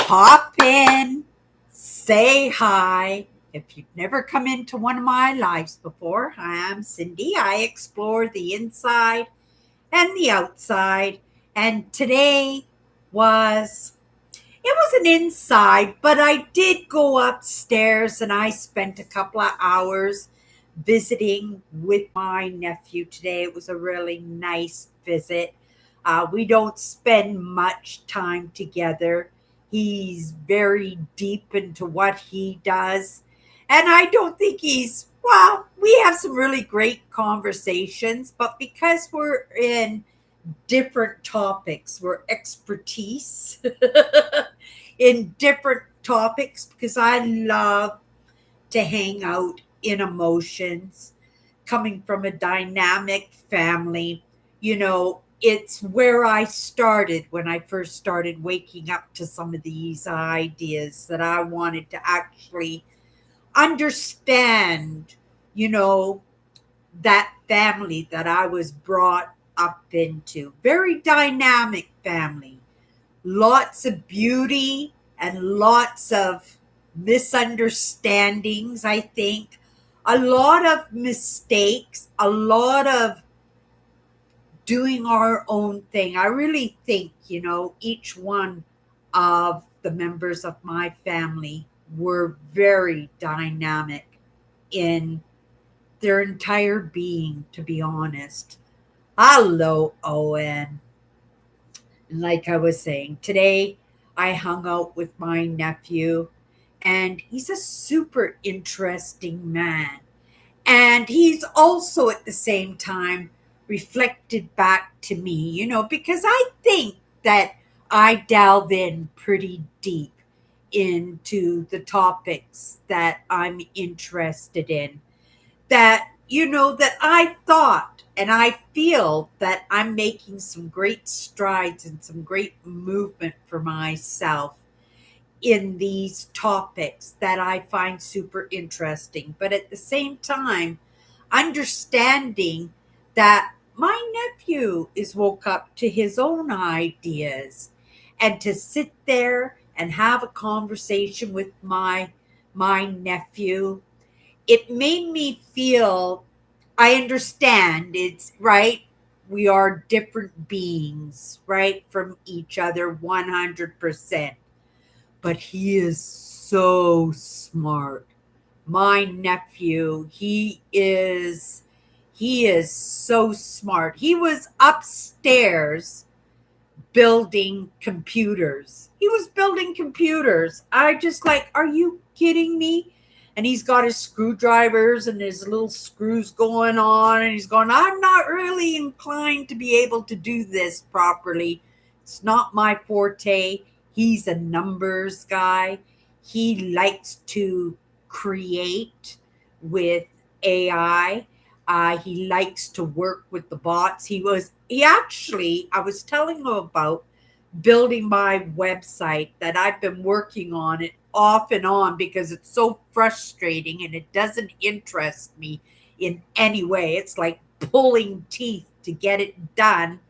Pop in, say hi. If you've never come into one of my lives before, I'm Cindy. I explore the inside and the outside. And today was, it was an inside, but I did go upstairs and I spent a couple of hours visiting with my nephew today. It was a really nice visit. We don't spend much time together. He's very deep into what he does. And I don't think we have some really great conversations, but because we're in different topics, we're expertise in different topics because I love to hang out in emotions coming from a dynamic family. It's where I started when I first started waking up to some of these ideas that I wanted to actually understand, you know, that family that I was brought up into. Very dynamic family. Lots of beauty and lots of misunderstandings, I think. A lot of mistakes, a lot of doing our own thing. I really think, each one of the members of my family were very dynamic in their entire being, to be honest. Hello, Owen. Like I was saying, today I hung out with my nephew, and he's a super interesting man. And he's also at the same time reflected back to me, because I think that I delve in pretty deep into the topics that I'm interested in, that I thought and I feel that I'm making some great strides and some great movement for myself in these topics that I find super interesting. But at the same time, understanding that my nephew is woke up to his own ideas, and to sit there and have a conversation with my nephew, it made me feel, I understand it's right. We are different beings, right, from each other 100%. But he is so smart. My nephew, he is so smart. He was upstairs building computers. He was building computers. I just like, are you kidding me? And he's got his screwdrivers and his little screws going on. And he's going, I'm not really inclined to be able to do this properly. It's not my forte. He's a numbers guy. He likes to create with AI. He likes to work with the bots. I was telling him about building my website that I've been working on it off and on because it's so frustrating and it doesn't interest me in any way. It's like pulling teeth to get it done.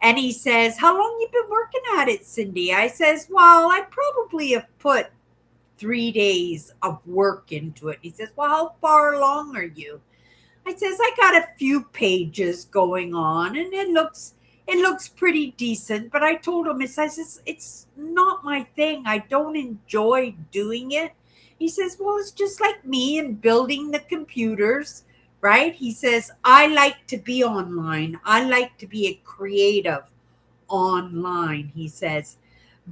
And he says, how long you been working at it, Cindy? I says, well, I probably have put 3 days of work into it. He says, well, how far along are you? I says, I got a few pages going on and it looks pretty decent, but I told him, it's not my thing. I don't enjoy doing it. He says, well, it's just like me and building the computers, right? He says, I like to be online. I like to be a creative online, he says.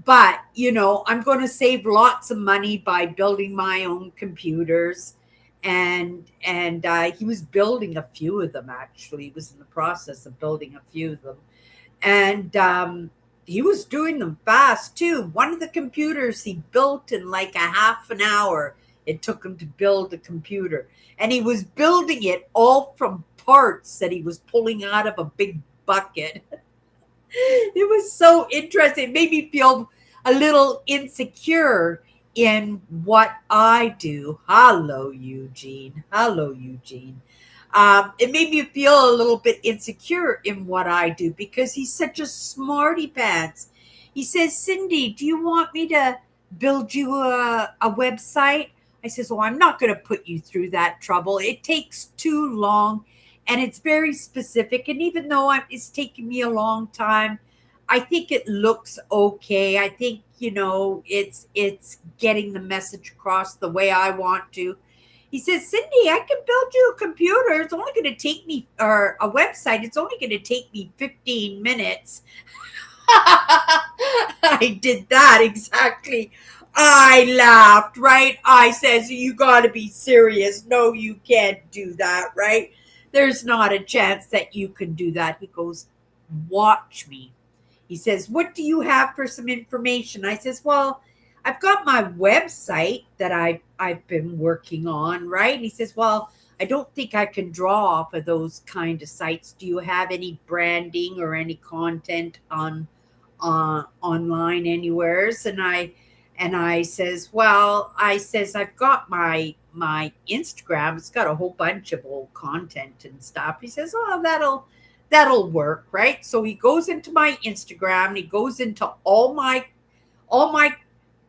But, I'm going to save lots of money by building my own computers. And he was building a few of them, actually. He was in the process of building a few of them. And he was doing them fast, too. One of the computers he built in like a half an hour. It took him to build a computer. And he was building it all from parts that he was pulling out of a big bucket. It was so interesting. It made me feel a little insecure in what I do. Hello, Eugene. Hello, Eugene. It made me feel a little bit insecure in what I do because he's such a smarty pants. He says, Cindy, do you want me to build you a website? I says, well, I'm not going to put you through that trouble. It takes too long and it's very specific. And even though it's taking me a long time, I think it looks okay. I think, it's getting the message across the way I want to. He says, Cindy, I can build you a computer. It's only going to take me, or a website. It's only going to take me 15 minutes. I did that exactly. I laughed, right? I says, you got to be serious. No, you can't do that, right? There's not a chance that you can do that. He goes, watch me. He says, what do you have for some information? I says, well, I've got my website that I've been working on, right? He says, well, I don't think I can draw off of those kind of sites. Do you have any branding or any content online anywheres? And I says, well, I says, I've got my Instagram. It's got a whole bunch of old content and stuff. He says, oh, that'll work, right? So he goes into my Instagram and he goes into all my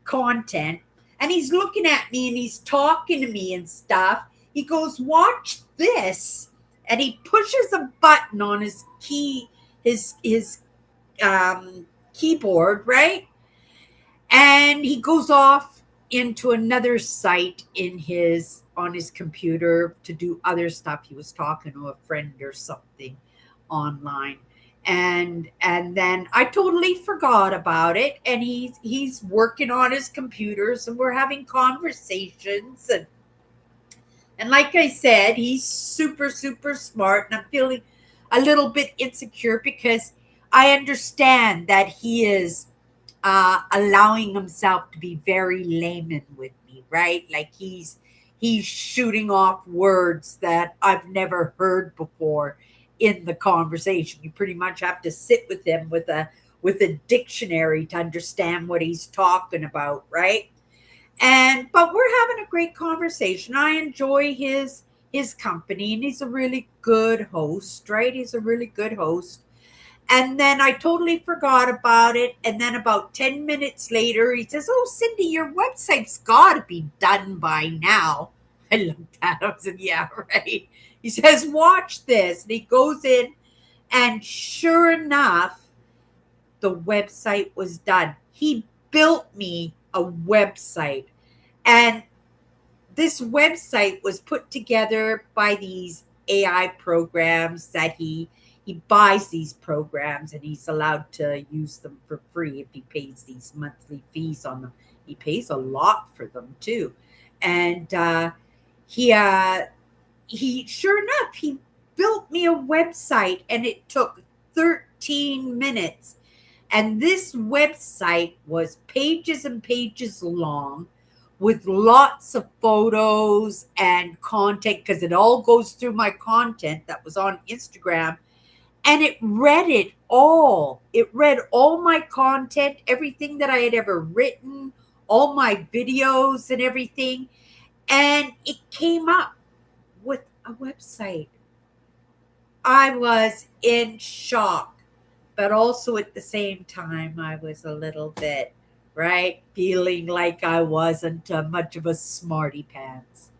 content, and he's looking at me and he's talking to me and stuff. He goes, watch this. And he pushes a button on his keyboard, right? And he goes off into another site on his computer to do other stuff. He was talking to a friend or something online. And then I totally forgot about it, and he's working on his computers and we're having conversations, and like I said, he's super, super smart. And I'm feeling a little bit insecure because I understand that he is allowing himself to be very layman with me, right? Like he's shooting off words that I've never heard before in the conversation. You pretty much have to sit with him with a dictionary to understand what he's talking about, right? But we're having a great conversation. I enjoy his company, and he's a really good host, right? He's a really good host. And then I totally forgot about it. And then about 10 minutes later, he says, oh, Cindy, your website's got to be done by now. I looked at him and said, yeah, right. He says, watch this. And he goes in, and sure enough, the website was done. He built me a website. And this website was put together by these AI programs that he buys these programs, and he's allowed to use them for free if he pays these monthly fees on them. He pays a lot for them too. And he he sure enough, he built me a website, and it took 13 minutes. And this website was pages and pages long with lots of photos and content, because it all goes through my content that was on Instagram. And it read it all. It read all my content, everything that I had ever written, all my videos and everything. And it came up with a website. I was in shock, but also at the same time, I was a little bit, right, feeling like I wasn't much of a smarty pants.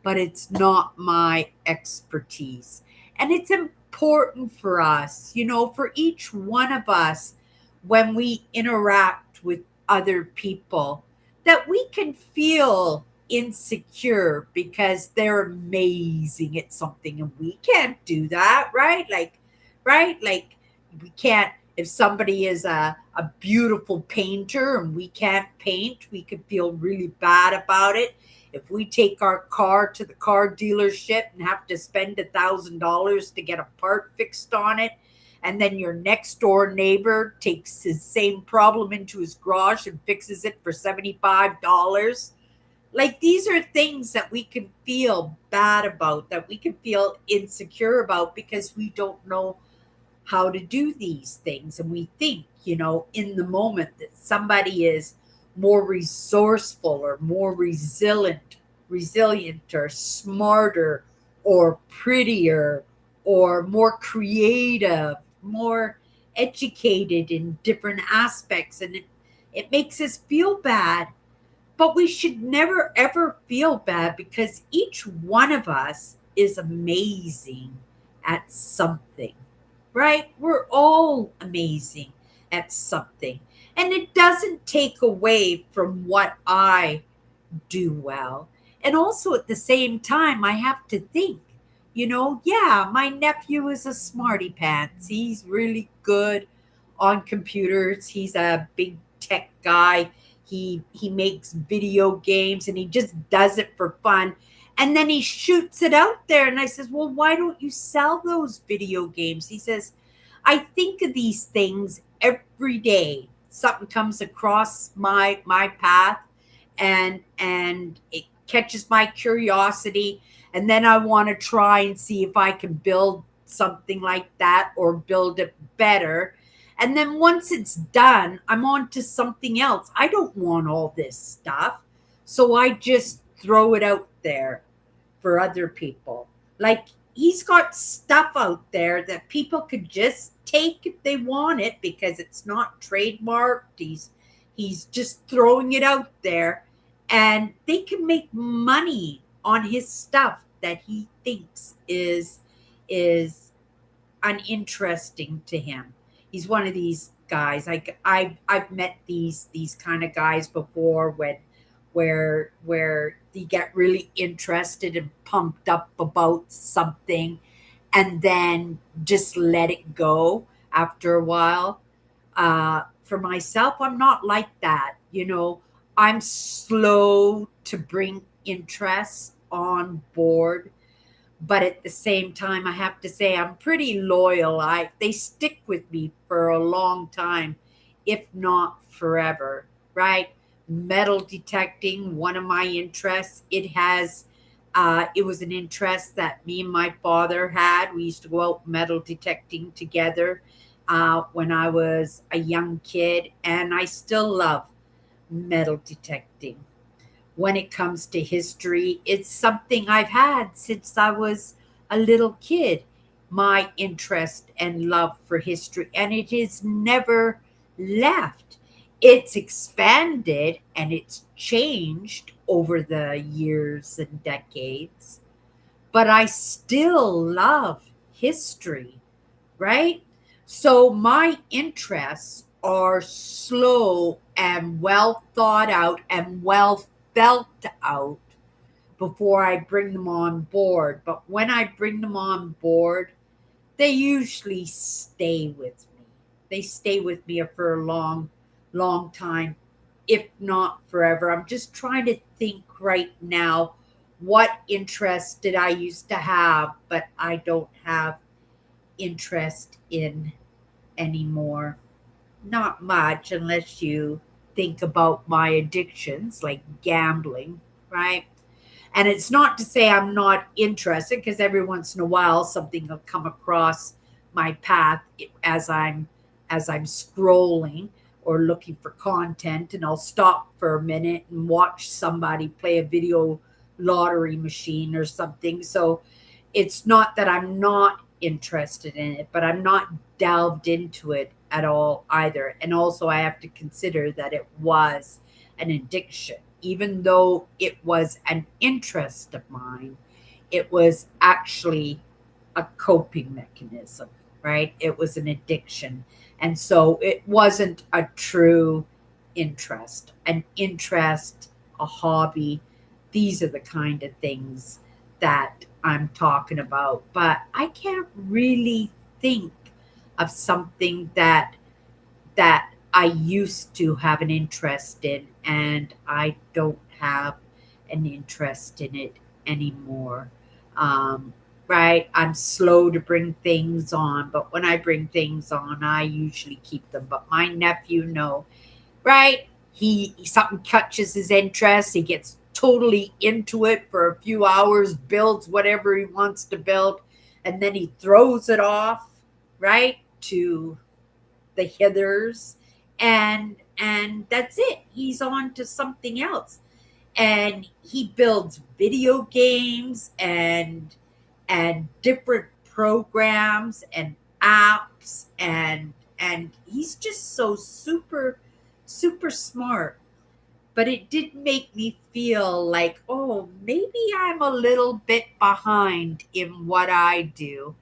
But it's not my expertise. And it's important for us, for each one of us, when we interact with other people, that we can feel insecure because they're amazing at something and we can't do that, right? Like we can't, if somebody is a beautiful painter and we can't paint, we could feel really bad about it. If we take our car to the car dealership and have to spend $1,000 to get a part fixed on it, and then your next door neighbor takes his same problem into his garage and fixes it for $75, like these are things that we can feel bad about, that we can feel insecure about because we don't know how to do these things. And we think, in the moment that somebody is more resourceful or more resilient or smarter or prettier or more creative, more educated in different aspects. And it makes us feel bad. But we should never ever feel bad because each one of us is amazing at something, right? We're all amazing at something. And it doesn't take away from what I do well. And also at the same time, I have to think, yeah, my nephew is a smarty pants. He's really good on computers. He's a big tech guy. He makes video games and he just does it for fun. And then he shoots it out there. And I says, well, why don't you sell those video games? He says, I think of these things every day. Something comes across my path and it catches my curiosity, and then I want to try and see if I can build something like that or build it better. And then once it's done, I'm on to something else. I don't want all this stuff, so I just throw it out there for other people. Like, he's got stuff out there that people could just take if they want it because it's not trademarked. He's just throwing it out there, and they can make money on his stuff that he thinks is uninteresting to him. He's one of these guys. I've met these kind of guys before when where they get really interested and pumped up about something and then just let it go after a while. For myself, I'm not like that. I'm slow to bring interest on board, but at the same time, I have to say I'm pretty loyal. I They stick with me for a long time, if not forever, right? Metal detecting, one of my interests. It was an interest that me and my father had. We used to go out metal detecting together when I was a young kid, and I still love metal detecting. When it comes to history, it's something I've had since I was a little kid. My interest and love for history, and it has never left. It's expanded and it's changed over the years and decades, but I still love history, right? So my interests are slow and well thought out and well felt out before I bring them on board. But when I bring them on board, they usually stay with me. They stay with me for a long, long time, if not forever. I'm just trying to think right now, what interest did I used to have, but I don't have interest in anymore. Not much, unless you think about my addictions like gambling, right? And it's not to say I'm not interested, because every once in a while something will come across my path as I'm scrolling or looking for content, and I'll stop for a minute and watch somebody play a video lottery machine or something. So it's not that I'm not interested in it, but I'm not delved into it at all either. And also, I have to consider that it was an addiction. Even though it was an interest of mine, it was actually a coping mechanism, right? It was an addiction. And so it wasn't a true interest. An interest, a hobby, these are the kind of things that I'm talking about. But I can't really think of something that I used to have an interest in, and I don't have an interest in it anymore. Um, right? I'm slow to bring things on, but when I bring things on, I usually keep them. But my nephew, no, right? Something catches his interest, he gets totally into it for a few hours, builds whatever he wants to build, and then he throws it off, right? To the Hithers, and that's it. He's on to something else. And he builds video games and different programs and apps, and he's just so super smart. but it did make me feel like, oh, maybe I'm a little bit behind in what I do.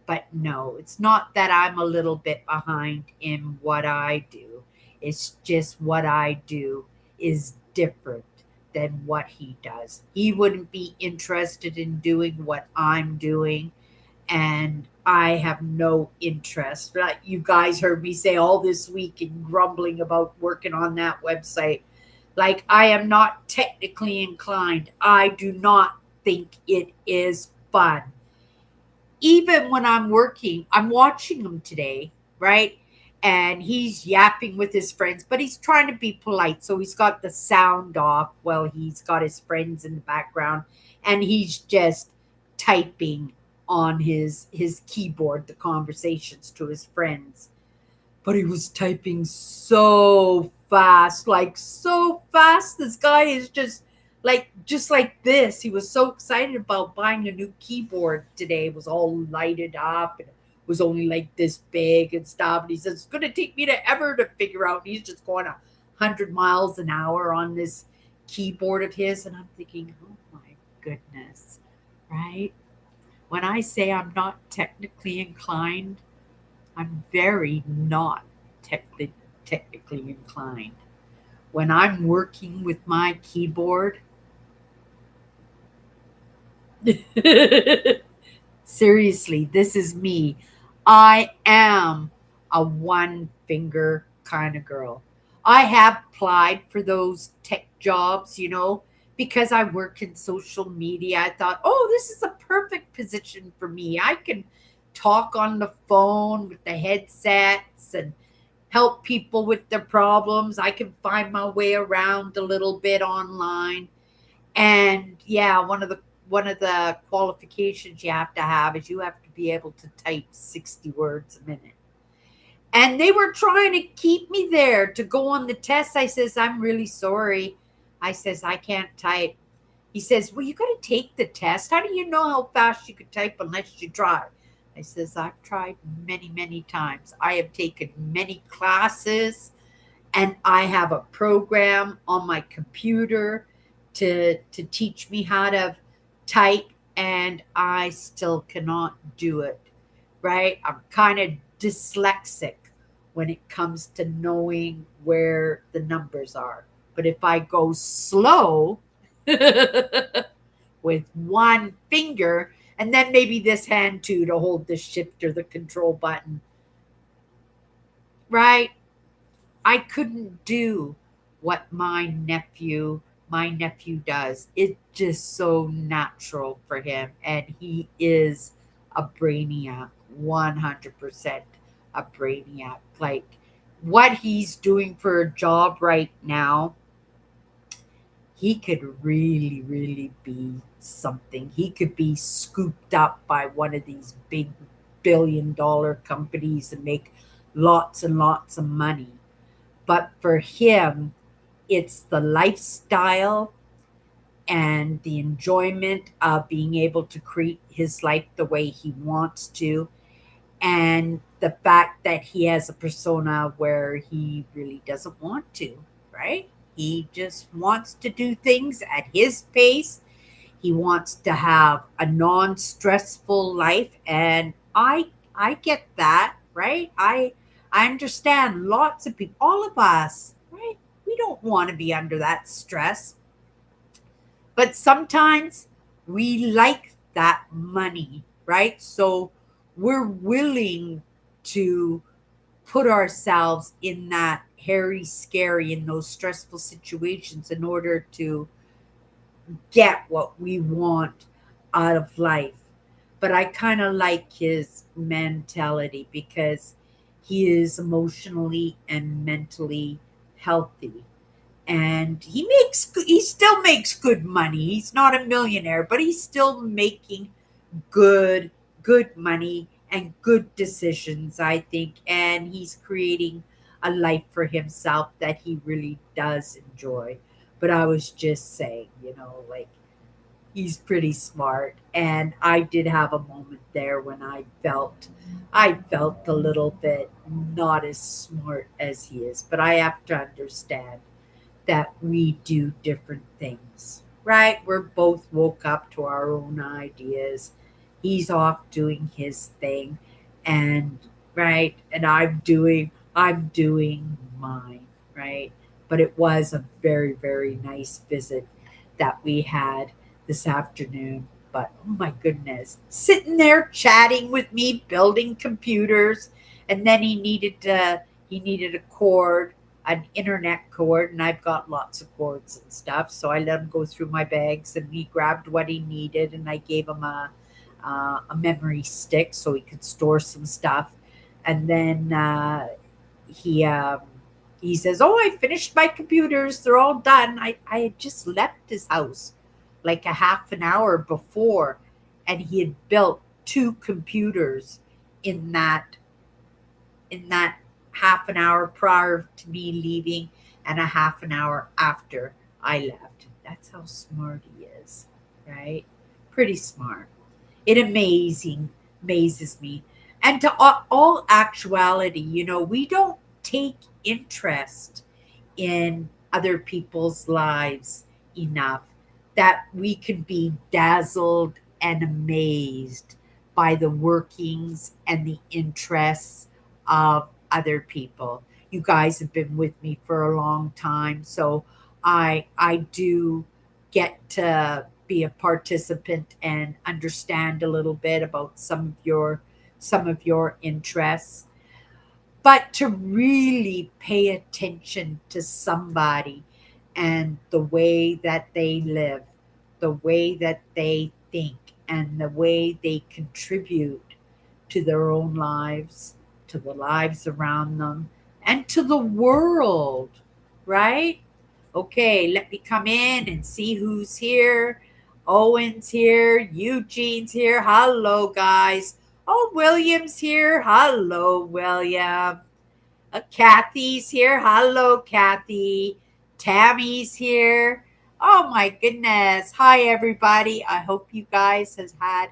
But no, it's not that I'm a little bit behind in what I do. It's just what I do is different than what he does. He wouldn't be interested in doing what I'm doing, and I have no interest. Like you guys heard me say all this week and grumbling about working on that website. Like, I am not technically inclined. I do not think it is fun. Even when I'm working, I'm watching him today, right? And he's yapping with his friends, but he's trying to be polite. So he's got the sound off while he's got his friends in the background, and he's just typing on his keyboard the conversations to his friends, but he was typing so fast, like so fast. This guy is just like this. He was so excited about buying a new keyboard today. It was all lighted up and it was only like this big and stuff. And he says it's going to take me to ever to figure out. And he's just going 100 miles an hour on this keyboard of his, and I'm thinking, oh my goodness, right? When I say I'm not technically inclined, I'm very not technically inclined. When I'm working with my keyboard, seriously, this is me. I am a one finger kind of girl. I have applied for those tech jobs, because I work in social media. I thought, oh, this is a perfect position for me. I can talk on the phone with the headsets and help people with their problems. I can find my way around a little bit online. And yeah, one of the qualifications you have is you have to be able to type 60 words a minute. And they were trying to keep me there to go on the test. I says, I'm really sorry. I says, I can't type. He says, well, you got to take the test. How do you know how fast you could type unless you try? I says, I've tried many, many times. I have taken many classes, and I have a program on my computer to teach me how to type, and I still cannot do it. Right? I'm kind of dyslexic when it comes to knowing where the numbers are. But if I go slow with one finger, and then maybe this hand too to hold the shift or the control button, right? I couldn't do what my nephew does. It's just so natural for him, and he is a brainiac, 100% a brainiac. Like what he's doing for a job right now, he could really, really be something. He could be scooped up by one of these big billion-dollar companies and make lots and lots of money. But for him, it's the lifestyle and the enjoyment of being able to create his life the way he wants to, and the fact that he has a persona where he really doesn't want to, right? He just wants to do things at his pace. He wants to have a non-stressful life, and I get that, right? I understand lots of people, all of us, right? We don't want to be under that stress. But sometimes we like that money, right? So we're willing to put ourselves in that hairy, scary, in those stressful situations in order to get what we want out of life. But I kind of like his mentality because he is emotionally and mentally healthy, and he still makes good money. He's not a millionaire, but he's still making good good money and good decisions, I think, and he's creating a life for himself that he really does enjoy. But I was just saying, like, he's pretty smart, and I did have a moment there when I felt a little bit not as smart as he is, but I have to understand that we do different things, right? We're both woke up to our own ideas. He's off doing his thing, and right, and I'm doing mine, right? But it was a very, very nice visit that we had this afternoon. But oh my goodness, sitting there chatting with me, building computers, and then he needed a cord, an internet cord, and I've got lots of cords and stuff. So I let him go through my bags, and he grabbed what he needed, and I gave him a memory stick so he could store some stuff. And then he he says, "Oh, I finished my computers. They're all done." I had just left his house like a half an hour before, and he had built two computers in that half an hour prior to me leaving and a half an hour after I left. That's how smart he is, right? Pretty smart. It amazes me. And to all actuality, we don't take interest in other people's lives enough that we can be dazzled and amazed by the workings and the interests of other people. You guys have been with me for a long time, so I do get to be a participant and understand a little bit about some of your interests, but to really pay attention to somebody and the way that they live, the way that they think, and the way they contribute to their own lives, to the lives around them, and to the world, right? Okay, let me come in and see who's here. Owen's here, Eugene's here. Hello, guys. Oh, William's here. Hello, William. Kathy's here. Hello, Kathy. Tammy's here. Oh my goodness. Hi, everybody. I hope you guys has had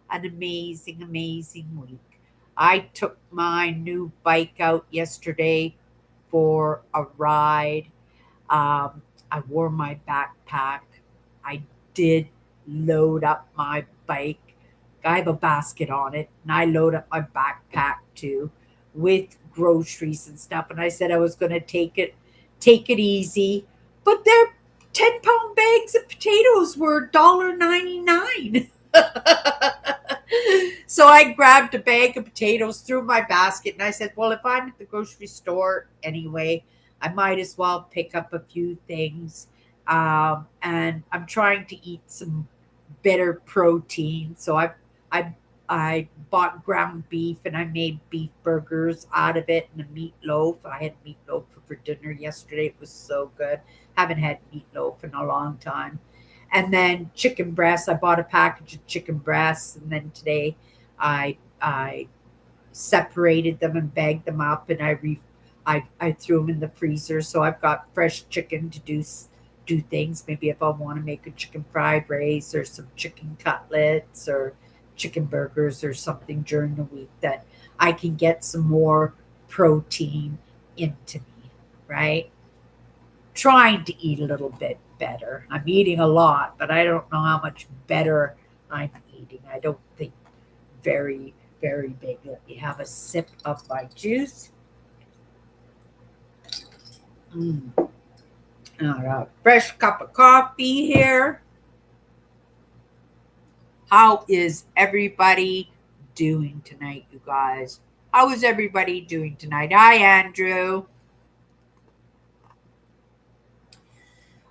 an amazing, amazing week. I took my new bike out yesterday for a ride. I wore my backpack. I did load up my bike. I have a basket on it, and I load up my backpack too with groceries and stuff. And I said I was going to take it easy, but their 10-pound bags of potatoes were $1.99. So I grabbed a bag of potatoes, threw my basket, and I said, well, if I'm at the grocery store anyway, I might as well pick up a few things. And I'm trying to eat some better protein. So I bought ground beef and I made beef burgers out of it and a meatloaf. I had meatloaf for dinner yesterday. It was so good. Haven't had meatloaf in a long time. And then chicken breasts. I bought a package of chicken breasts, and then today I separated them and bagged them up, and I threw them in the freezer. So I've got fresh chicken to do things. Maybe if I want to make a chicken fried rice or some chicken cutlets or chicken burgers or something during the week, that I can get some more protein into me, right? Trying to eat a little bit better. I'm eating a lot, but I don't know how much better I'm eating. I don't think very, very big. Let me have a sip of my juice. Mm. All right. Fresh cup of coffee here. How is everybody doing tonight, you guys? How is everybody doing tonight? Hi, Andrew.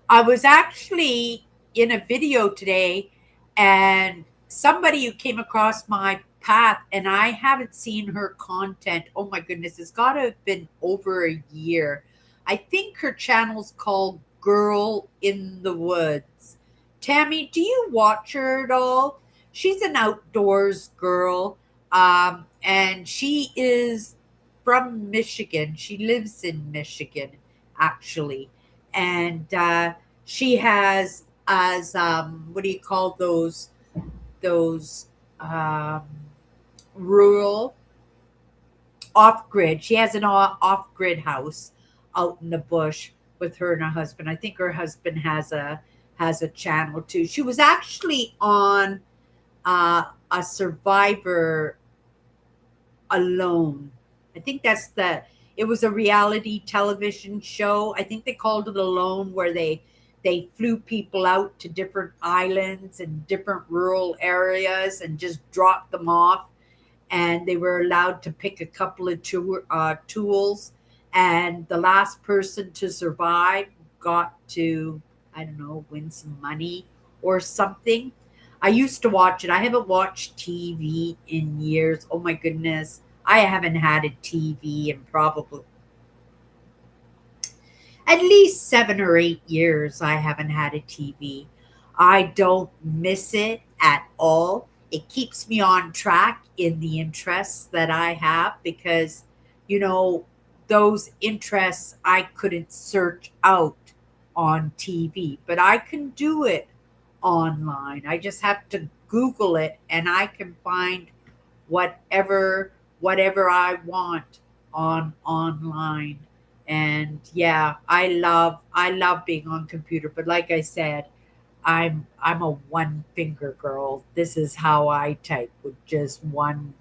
I was actually in a video today, and somebody who came across my path, and I haven't seen her content. Oh my goodness, it's got to have been over a year. I think her channel's called Girl in the Woods. Tammy, do you watch her at all? She's an outdoors girl, and she is from Michigan. She lives in Michigan, actually, and she has as what do you call those um, rural off grid. She has an off grid house out in the bush with her and her husband. I think her husband has a channel too. She was actually on a Survivor Alone. I think that's the. It was a reality television show. I think they called it Alone, where they flew people out to different islands and different rural areas and just dropped them off, and they were allowed to pick a couple of tools, and the last person to survive got to, I don't know, win some money or something. I used to watch it. I haven't watched TV in years. Oh my goodness, I haven't had a TV in probably at least 7 or 8 years. I haven't had a TV. I don't miss it at all. It keeps me on track in the interests that I have because, you know, those interests I couldn't search out on TV, but I can do it online. I just have to Google it and I can find whatever whatever I want on online. And yeah, I love being on computer, but like I said, I'm a one finger girl. This is how I type, with just one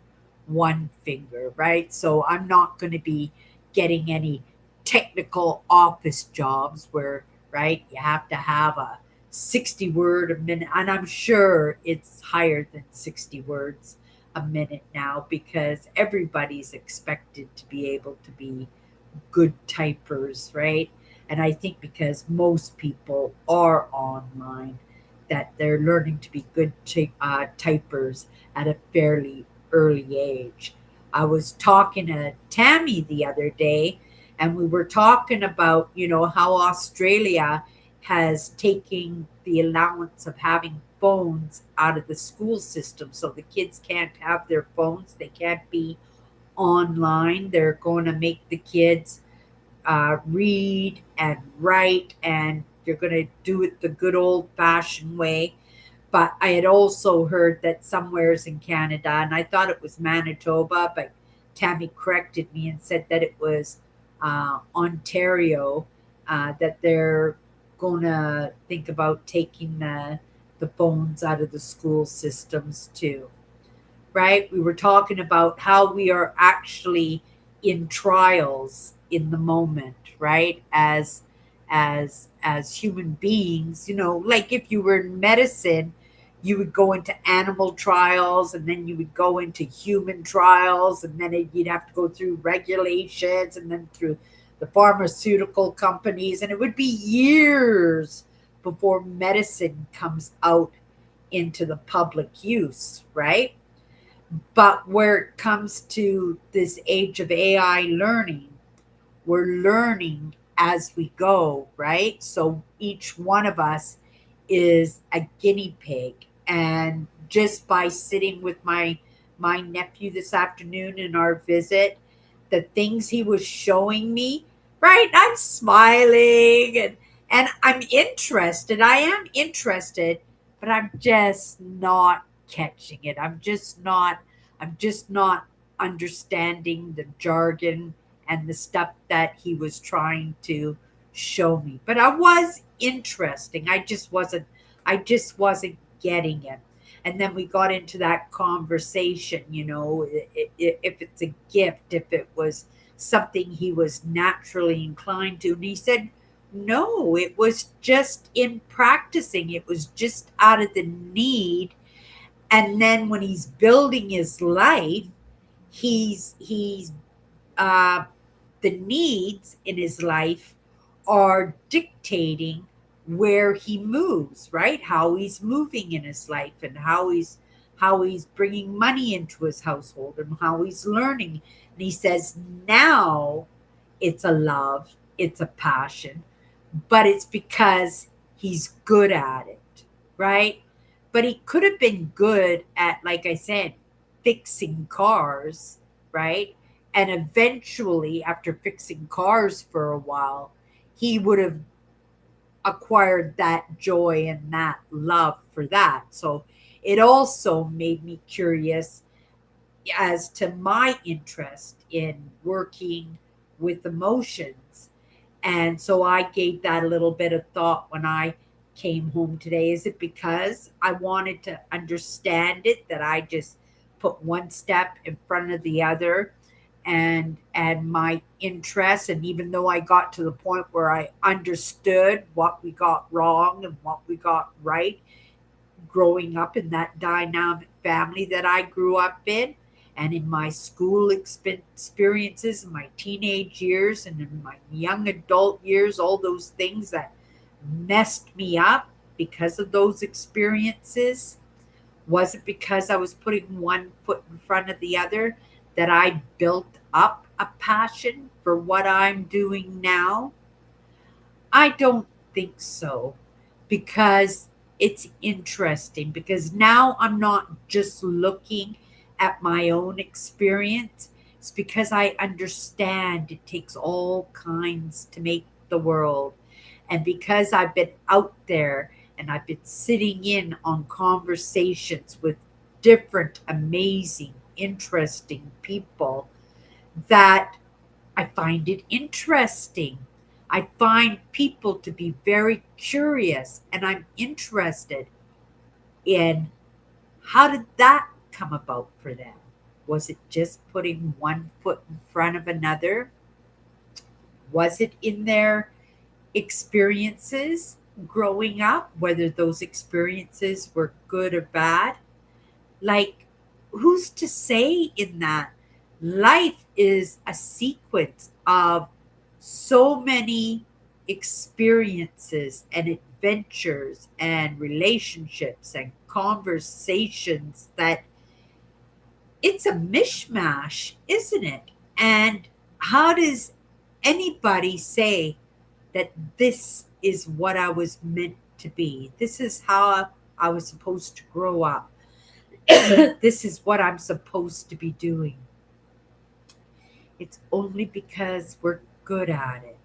finger, right? So I'm not going to be getting any technical office jobs where, right, you have to have a 60 word a minute, and I'm sure it's higher than 60 words a minute now because everybody's expected to be able to be good typers, right? And I think because most people are online, that they're learning to be good typers at a fairly early age. I was talking to Tammy the other day, and we were talking about, you know, how Australia has taken the allowance of having phones out of the school system. So the kids can't have their phones, they can't be online. They're going to make the kids read and write, and you're going to do it the good old fashioned way. But I had also heard that somewheres in Canada, and I thought it was Manitoba, but Tammy corrected me and said that it was Ontario, that they're going to think about taking the phones out of the school systems too, right? We were talking about how we are actually in trials in the moment, right? As human beings, you know, like if you were in medicine, you would go into animal trials and then you would go into human trials and then you'd have to go through regulations and then through the pharmaceutical companies, and it would be years before medicine comes out into the public use, right? But where it comes to this age of AI learning, we're learning as we go, right? So each one of us is a guinea pig. And just by sitting with my nephew this afternoon in our visit, the things he was showing me, right? I'm smiling and I'm interested. I am interested, but I'm just not catching it. I'm just not understanding the jargon and the stuff that he was trying to show me. But I was interesting. I just wasn't getting it. And then we got into that conversation, you know, if it's a gift, if it was something he was naturally inclined to. And he said, no, it was just in practicing. It was just out of the need. And then when he's building his life, he's uh, the needs in his life are dictating where he moves, right? How he's moving in his life and how he's bringing money into his household and how he's learning. And he says now it's a love, it's a passion, but it's because he's good at it, right? But he could have been good at, like I said, fixing cars, right? And eventually, after fixing cars for a while, he would have acquired that joy and that love for that. So it also made me curious as to my interest in working with emotions. And so I gave that a little bit of thought when I came home today. Is it because I wanted to understand it that I just put one step in front of the other and my interest, and even though I got to the point where I understood what we got wrong and what we got right, growing up in that dynamic family that I grew up in, and in my school experiences, in my teenage years, and in my young adult years, all those things that messed me up because of those experiences. Was it because I was putting one foot in front of the other that I built up a passion for what I'm doing now? I don't think so, because it's interesting, because now I'm not just looking at my own experience. It's because I understand it takes all kinds to make the world. And because I've been out there and I've been sitting in on conversations with different, amazing, interesting people, that I find it interesting. I find people to be very curious, and I'm interested in how did that come about for them? Was it just putting one foot in front of another? Was it in their experiences growing up, whether those experiences were good or bad? Like, who's to say in that? Life is a sequence of so many experiences and adventures and relationships and conversations that it's a mishmash, isn't it? And how does anybody say that this is what I was meant to be? This is how I was supposed to grow up. This is what I'm supposed to be doing. It's only because we're good at it,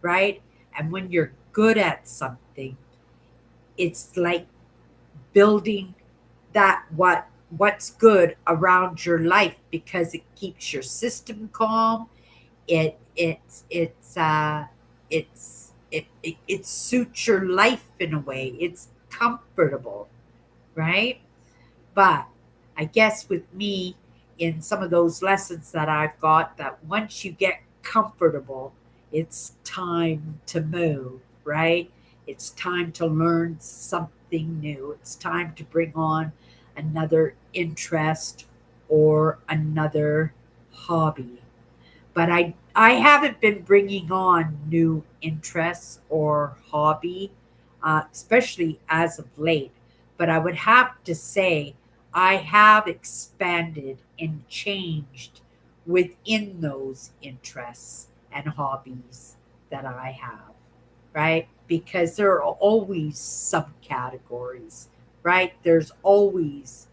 right? And when you're good at something, it's like building what's good around your life, because it keeps your system calm. It suits your life in a way. It's comfortable, right? But I guess with me, in some of those lessons that I've got, that once you get comfortable, it's time to move, right? It's time to learn something new. It's time to bring on another interest or another hobby. But I haven't been bringing on new interests or hobby, especially as of late. But I would have to say I have expanded and changed within those interests and hobbies that I have, right? Because there are always subcategories, right? There's always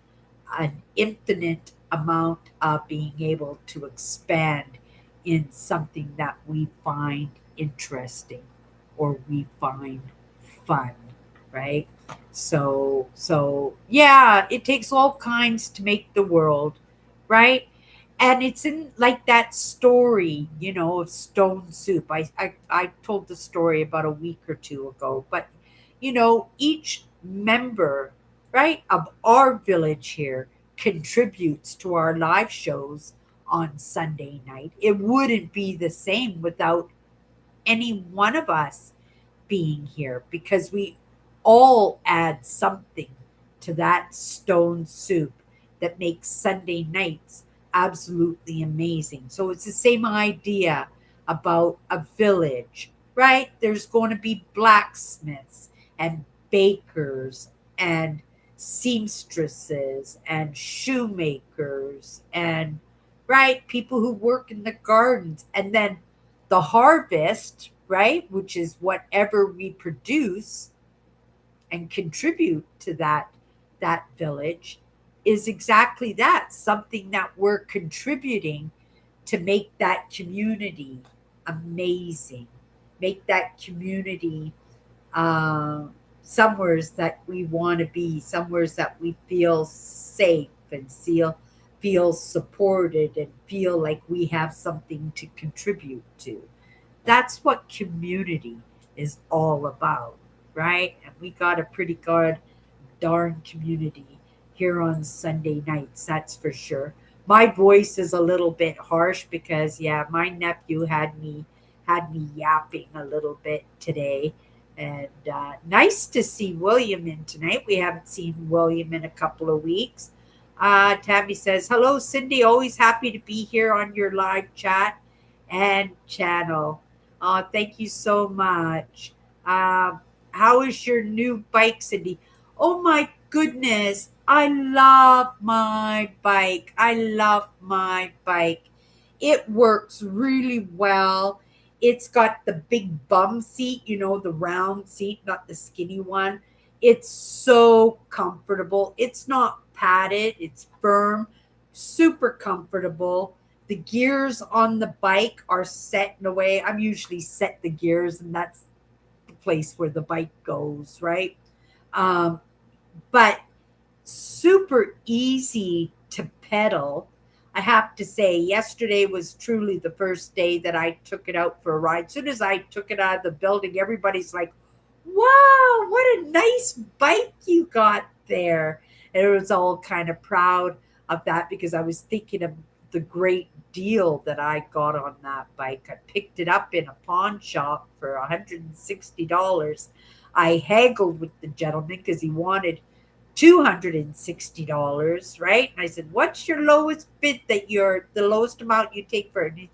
an infinite amount of being able to expand in something that we find interesting or we find fun, right? So yeah, it takes all kinds to make the world, right? And it's in like that story, of stone soup. I told the story about a week or two ago, but each member, right, of our village here contributes to our live shows on Sunday night. It wouldn't be the same without any one of us being here, because we all add something to that stone soup that makes Sunday nights absolutely amazing. So it's the same idea about a village, right? There's going to be blacksmiths and bakers and seamstresses and shoemakers and, right, people who work in the gardens, and then the harvest, right, which is whatever we produce and contribute to that village, is exactly that, something that we're contributing to make that community amazing, make that community uh, somewheres that we want to be, somewheres that we feel safe and feel supported and feel like we have something to contribute to. That's what community is all about, right? And we got a pretty good darn community here on Sunday nights, that's for sure. My voice is a little bit harsh because yeah, my nephew had me yapping a little bit today. And nice to see William in tonight. We haven't seen William in a couple of weeks. Tammy says, "Hello, Cindy. Always happy to be here on your live chat and channel. Thank you so much. Um, how is your new bike, Cindy? Oh my goodness. I love my bike. I love my bike. It works really well. It's got the big bum seat, the round seat, not the skinny one. It's so comfortable. It's not padded, it's firm, super comfortable. The gears on the bike are set in a way. I'm usually set the gears, and that's the place where the bike goes, right? Um, but super easy to pedal. I have to say, yesterday was truly the first day that I took it out for a ride. As soon as I took it out of the building, everybody's like, wow, what a nice bike you got there. And it was all kind of proud of that because I was thinking of the great deal that I got on that bike. I picked it up in a pawn shop for $160. I haggled with the gentleman because he wanted $260, right? And I said, "What's your lowest bid that you're the lowest amount you take for it?" And he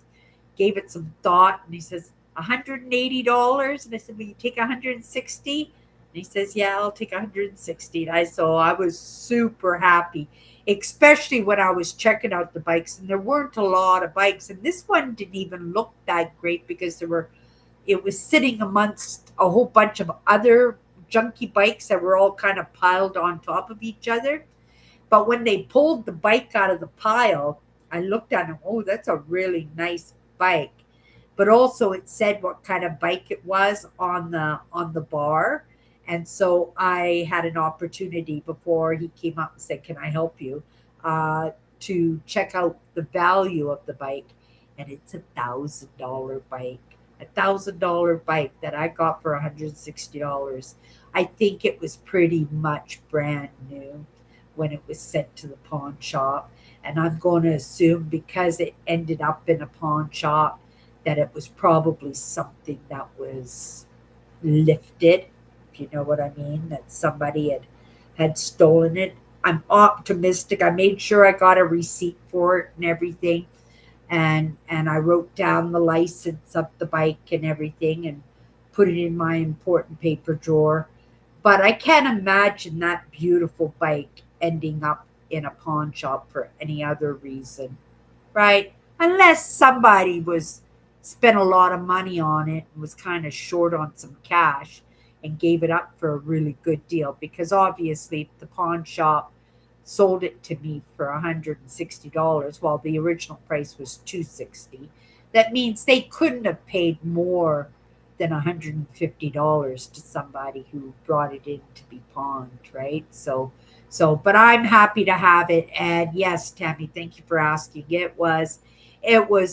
gave it some thought and he says, $180. And I said, "Will you take 160?" And he says, "Yeah, I'll take 160." So I was super happy, especially when I was checking out the bikes, and there weren't a lot of bikes. And this one didn't even look that great because it was sitting amongst a whole bunch of other junky bikes that were all kind of piled on top of each other. But when they pulled the bike out of the pile, I looked at it, oh, that's a really nice bike. But also it said what kind of bike it was on the bar. And so I had an opportunity before he came up and said, "Can I help you?" Uh, to check out the value of the bike. And it's $1,000 bike. $1,000 bike that I got for $160. I think it was pretty much brand new when it was sent to the pawn shop. And I'm going to assume because it ended up in a pawn shop that it was probably something that was lifted, if you know what I mean, that somebody had stolen it. I'm optimistic. I made sure I got a receipt for it and everything, and I wrote down the license of the bike and everything and put it in my important paper drawer. But I can't imagine that beautiful bike ending up in a pawn shop for any other reason, right? Unless somebody was spent a lot of money on it and was kind of short on some cash and gave it up for a really good deal, because obviously the pawn shop sold it to me for $160 while the original price was $260. That means they couldn't have paid more than $150 to somebody who brought it in to be pawned, right? But I'm happy to have it. And yes, Tammy, thank you for asking. It was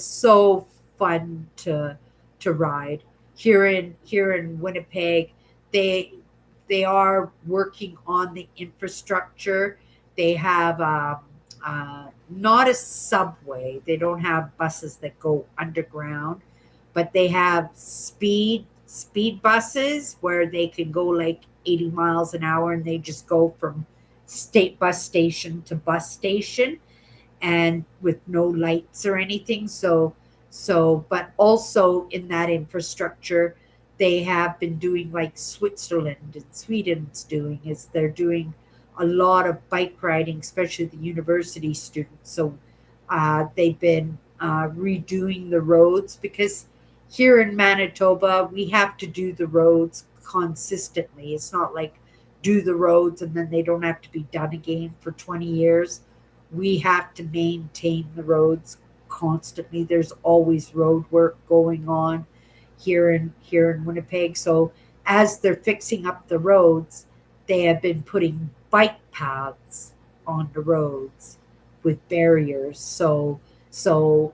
so fun to ride here in Winnipeg. They they are working on the infrastructure. They have not a subway. They don't have buses that go underground, but they have speed buses where they can go like 80 miles an hour, and they just go from state bus station to bus station, and with no lights or anything. But also in that infrastructure, they have been doing like Switzerland and Sweden's doing, is they're doing a lot of bike riding, especially the university students. So they've been redoing the roads, because here in Manitoba, we have to do the roads consistently. It's not like do the roads and then they don't have to be done again for 20 years. We have to maintain the roads constantly. There's always road work going on here in Winnipeg. So as they're fixing up the roads, they have been putting bike paths on the roads with barriers. So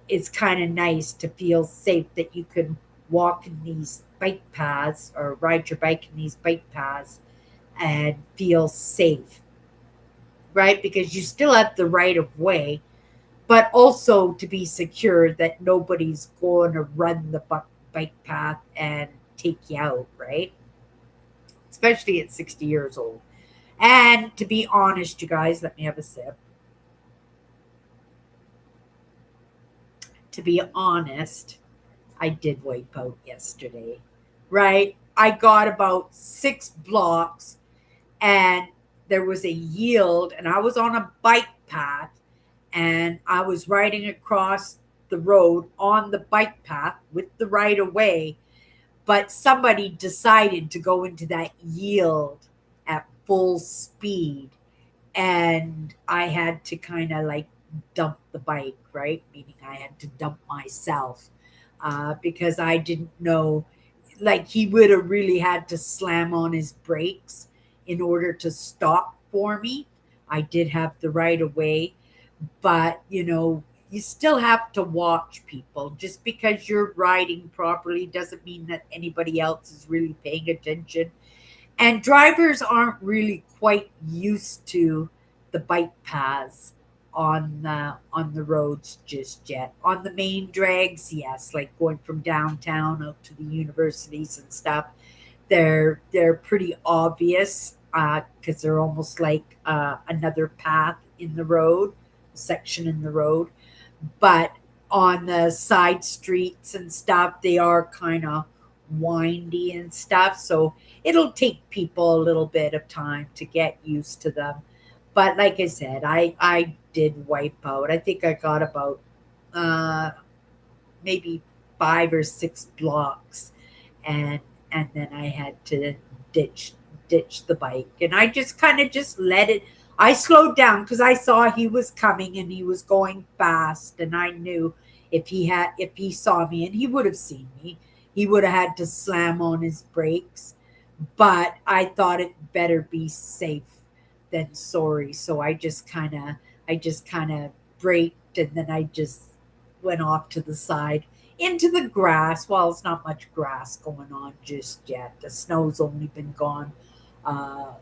it's kind of nice to feel safe that you can walk in these bike paths or ride your bike in these bike paths and feel safe, right? Because you still have the right of way, but also to be secure that nobody's going to run the bike path and take you out, right? Especially at 60 years old. And to be honest, you guys, let me have a sip. To be honest, I did wipe out yesterday, right? I got about 6 blocks and there was a yield, and I was on a bike path and I was riding across the road on the bike path with the right of way, but somebody decided to go into that yield at full speed, and I had to kind of like dump the bike, right? Meaning I had to dump myself because I didn't know, like, he would have really had to slam on his brakes in order to stop for me. I did have the right of way, but you still have to watch people. Just because you're riding properly doesn't mean that anybody else is really paying attention, and drivers aren't really quite used to the bike paths on the roads just yet. On the main drags, yes, like going from downtown out to the universities and stuff, they're pretty obvious because they're almost like another path in the road, section in the road. But on the side streets and stuff, they are kind of windy and stuff. So it'll take people a little bit of time to get used to them. But like I said, I did wipe out. I think I got about uh, maybe 5 or 6 blocks, and then I had to ditch ditch the bike, and I just kind of just let it. I slowed down because I saw he was coming and he was going fast, and I knew if he saw me, and he would have seen me, he would have had to slam on his brakes. But I thought it better be safe than sorry, so I just kind of braked, and then I just went off to the side into the grass. Well, it's not much grass going on just yet. The snow's only been gone, uh,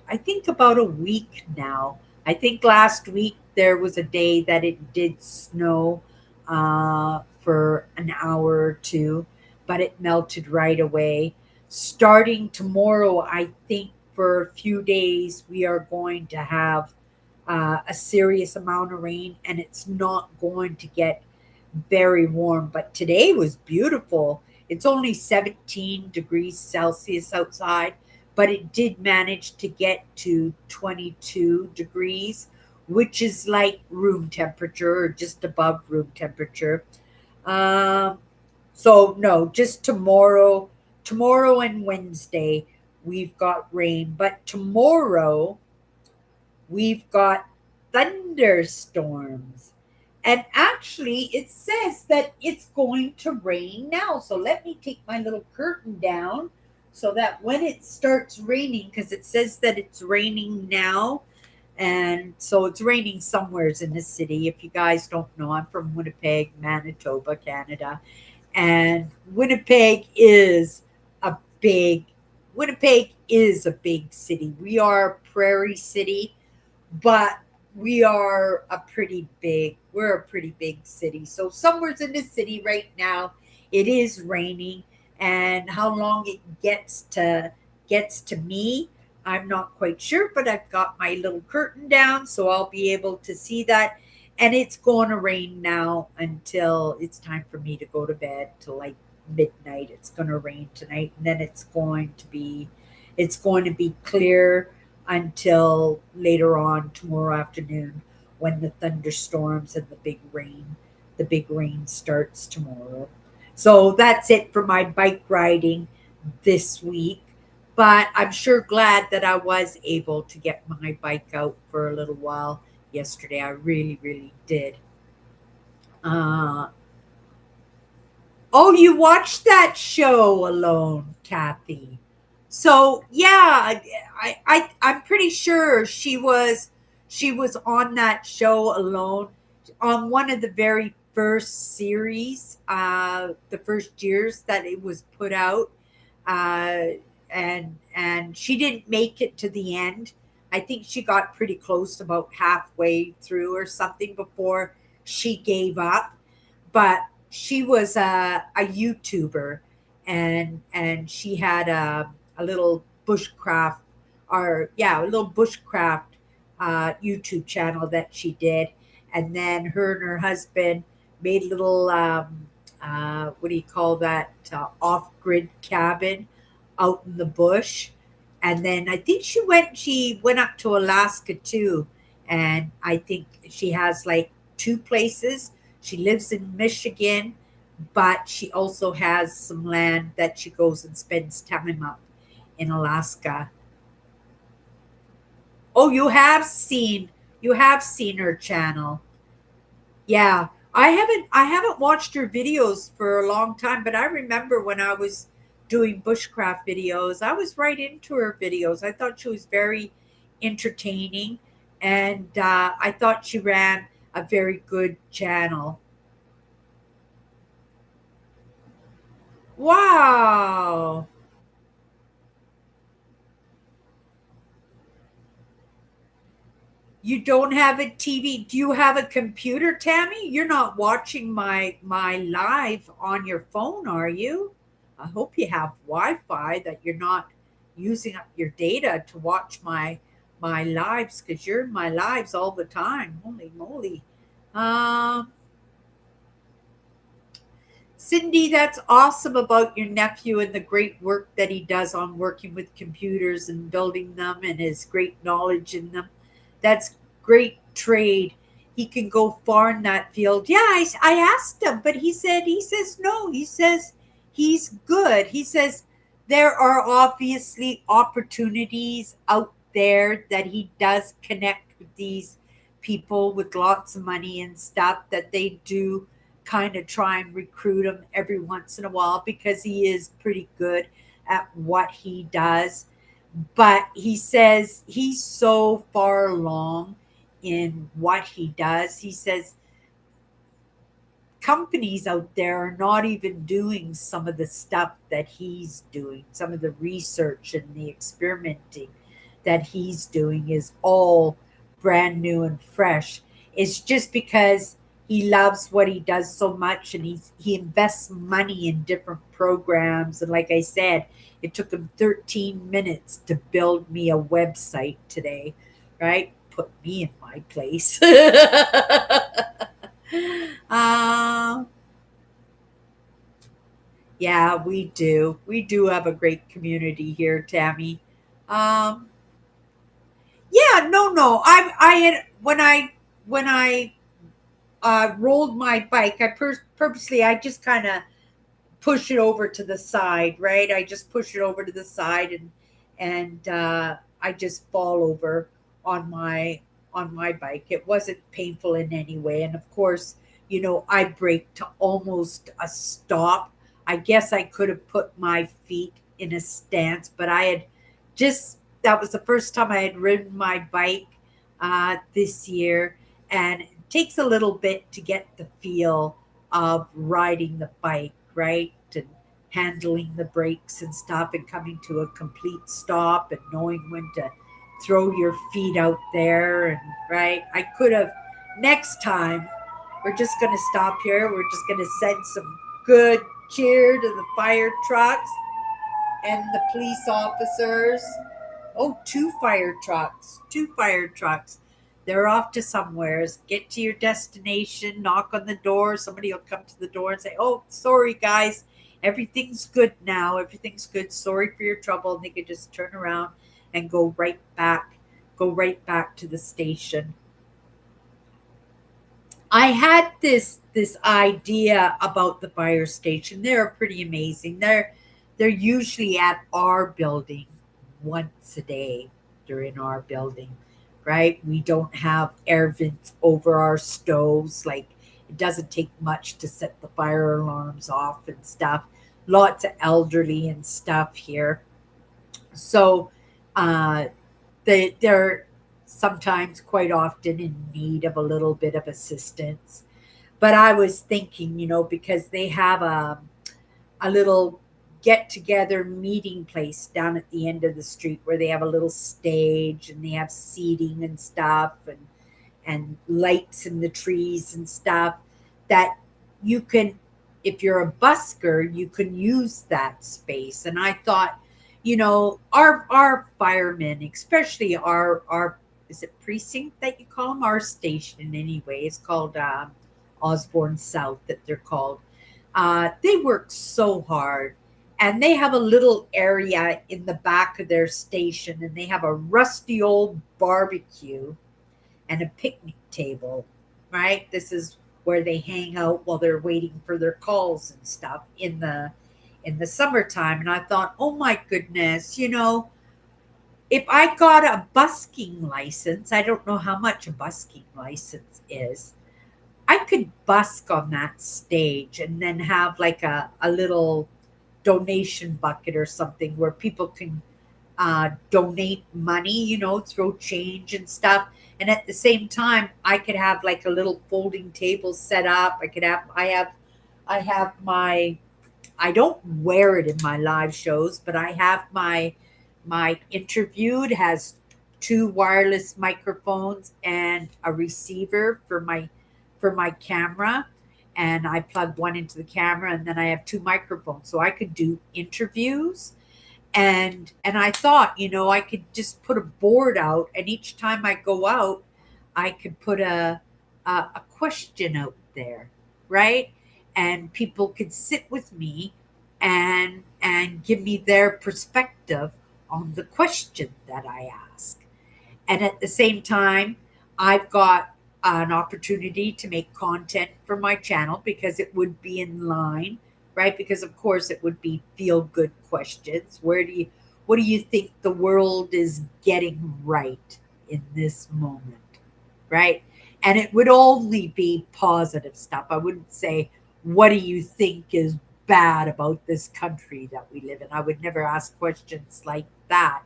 I think, about a week now. I think last week there was a day that it did snow for an hour or two, but it melted right away. Starting tomorrow, I think for a few days we are going to have a serious amount of rain, and it's not going to get very warm. But today was beautiful. It's only 17 degrees Celsius outside, but it did manage to get to 22 degrees, which is like room temperature or just above room temperature. Um, so no, just tomorrow and Wednesday we've got rain, but tomorrow we've got thunderstorms. And actually, it says that it's going to rain now. So let me take my little curtain down so that when it starts raining, because it says that it's raining now. And so it's raining somewheres in the city. If you guys don't know, I'm from Winnipeg, Manitoba, Canada. And a big Winnipeg is a big city. We are a prairie city, but we're a pretty big city. So somewhere's in the city right now, it is raining, and how long it gets to me, I'm not quite sure, but I've got my little curtain down so I'll be able to see that. And it's going to rain now until it's time for me to go to bed, till like midnight. It's going to rain tonight, and then it's going to be clear until later on tomorrow afternoon, when the thunderstorms and the big rain starts tomorrow. So that's it for my bike riding this week. But I'm sure glad that I was able to get my bike out for a little while yesterday. I really, really did. Uh, Oh, you watched that show alone, Kathy. So yeah, I'm pretty sure she was on that show alone, on one of the very first series, the first years that it was put out, uh, and she didn't make it to the end. I think she got pretty close, about halfway through or something, before she gave up. But she was a YouTuber, and she had a little bushcraft, or yeah, a little bushcraft YouTube channel that she did. And then her and her husband made a little what do you call that, off-grid cabin out in the bush. And then I think she went up to Alaska too. And I think she has like two places. She lives in Michigan, but she also has some land that she goes and spends time up in Alaska. Oh, you have seen her channel. Yeah. I haven't watched her videos for a long time, but I remember when I was doing bushcraft videos, I was right into her videos. I thought she was very entertaining, and I thought she ran a very good channel. Wow. You don't have a TV. Do you have a computer, Tammy? You're not watching my live on your phone, are you? I hope you have Wi-Fi, that you're not using up your data to watch my lives, because you're in my lives all the time. Holy moly. Um Cindy, that's awesome about your nephew and the great work that he does on working with computers and building them, and his great knowledge in them. That's great trade. He can go far in that field. Yeah, I asked him, but he says no. He says he's good. He says there are obviously opportunities out there, that he does connect with these people with lots of money and stuff, that they do kind of try and recruit him every once in a while, because he is pretty good at what he does. But he says he's so far along in what he does. He says companies out there are not even doing some of the stuff that he's doing. Some of the research and the experimenting that he's doing is all brand new and fresh. It's just because he loves what he does so much, and he invests money in different programs. And like I said, it took him 13 minutes to build me a website today, right? Put me in my place. um, yeah, we do. We do have a great community here, Tammy. Um, yeah, no, no. I had when I rolled my bike, purposely, I just kind of push it over to the side, right? I just push it over to the side, and I just fall over on my bike. It wasn't painful in any way, and of course, I brake to almost a stop. I guess I could have put my feet in a stance, but I had just that was the first time I had ridden my bike this year, and it takes a little bit to get the feel of riding the bike, right? And handling the brakes and stuff, and coming to a complete stop, and knowing when to throw your feet out there. And right, I could have, next time, we're just going to stop here. We're just going to send some good cheer to the fire trucks and the police officers. Oh, two fire trucks. Two fire trucks. They're off to somewheres. Get to your destination, knock on the door. Somebody will come to the door and say, "Oh, sorry, guys. Everything's good now. Everything's good. Sorry for your trouble." And they could just turn around and go right back to the station. I had this idea about the fire station. They're pretty amazing. They're usually at our building once a day. They're in our building, right? We don't have air vents over our stoves. Like, it doesn't take much to set the fire alarms off and stuff. Lots of elderly and stuff here. So uh, they're sometimes, quite often, in need of a little bit of assistance. But I was thinking, because they have a little get together meeting place down at the end of the street where they have a little stage and they have seating and stuff, and lights in the trees and stuff, that you can, if you're a busker, you can use that space. And I thought, our firemen, especially our is it precinct that you call them, our station anyway, it's called Osborne South, that they're called. They work so hard, and they have a little area in the back of their station, and they have a rusty old barbecue and a picnic table, right? This is where they hang out while they're waiting for their calls and stuff in the summertime. And I thought, oh my goodness, if I got a busking license, I don't know how much a busking license is. I could busk on that stage and then have like a little donation bucket or something where people can donate money, throw change and stuff. And at the same time, I could have like a little folding table set up. I have my, I don't wear it in my live shows, but I have my interviewed has two wireless microphones and a receiver for my camera, and I plug one into the camera, and then I have two microphones, so I could do interviews. And I thought, I could just put a board out, and each time I go out, I could put a question out there, right? And people could sit with me and give me their perspective on the question that I ask. And at the same time, I've got an opportunity to make content for my channel because it would be in line, right? Because of course it would be feel good questions. What do you think the world is getting right in this moment, right? And it would only be positive stuff. I wouldn't say, what do you think is bad about this country that we live in? I would never ask questions like that,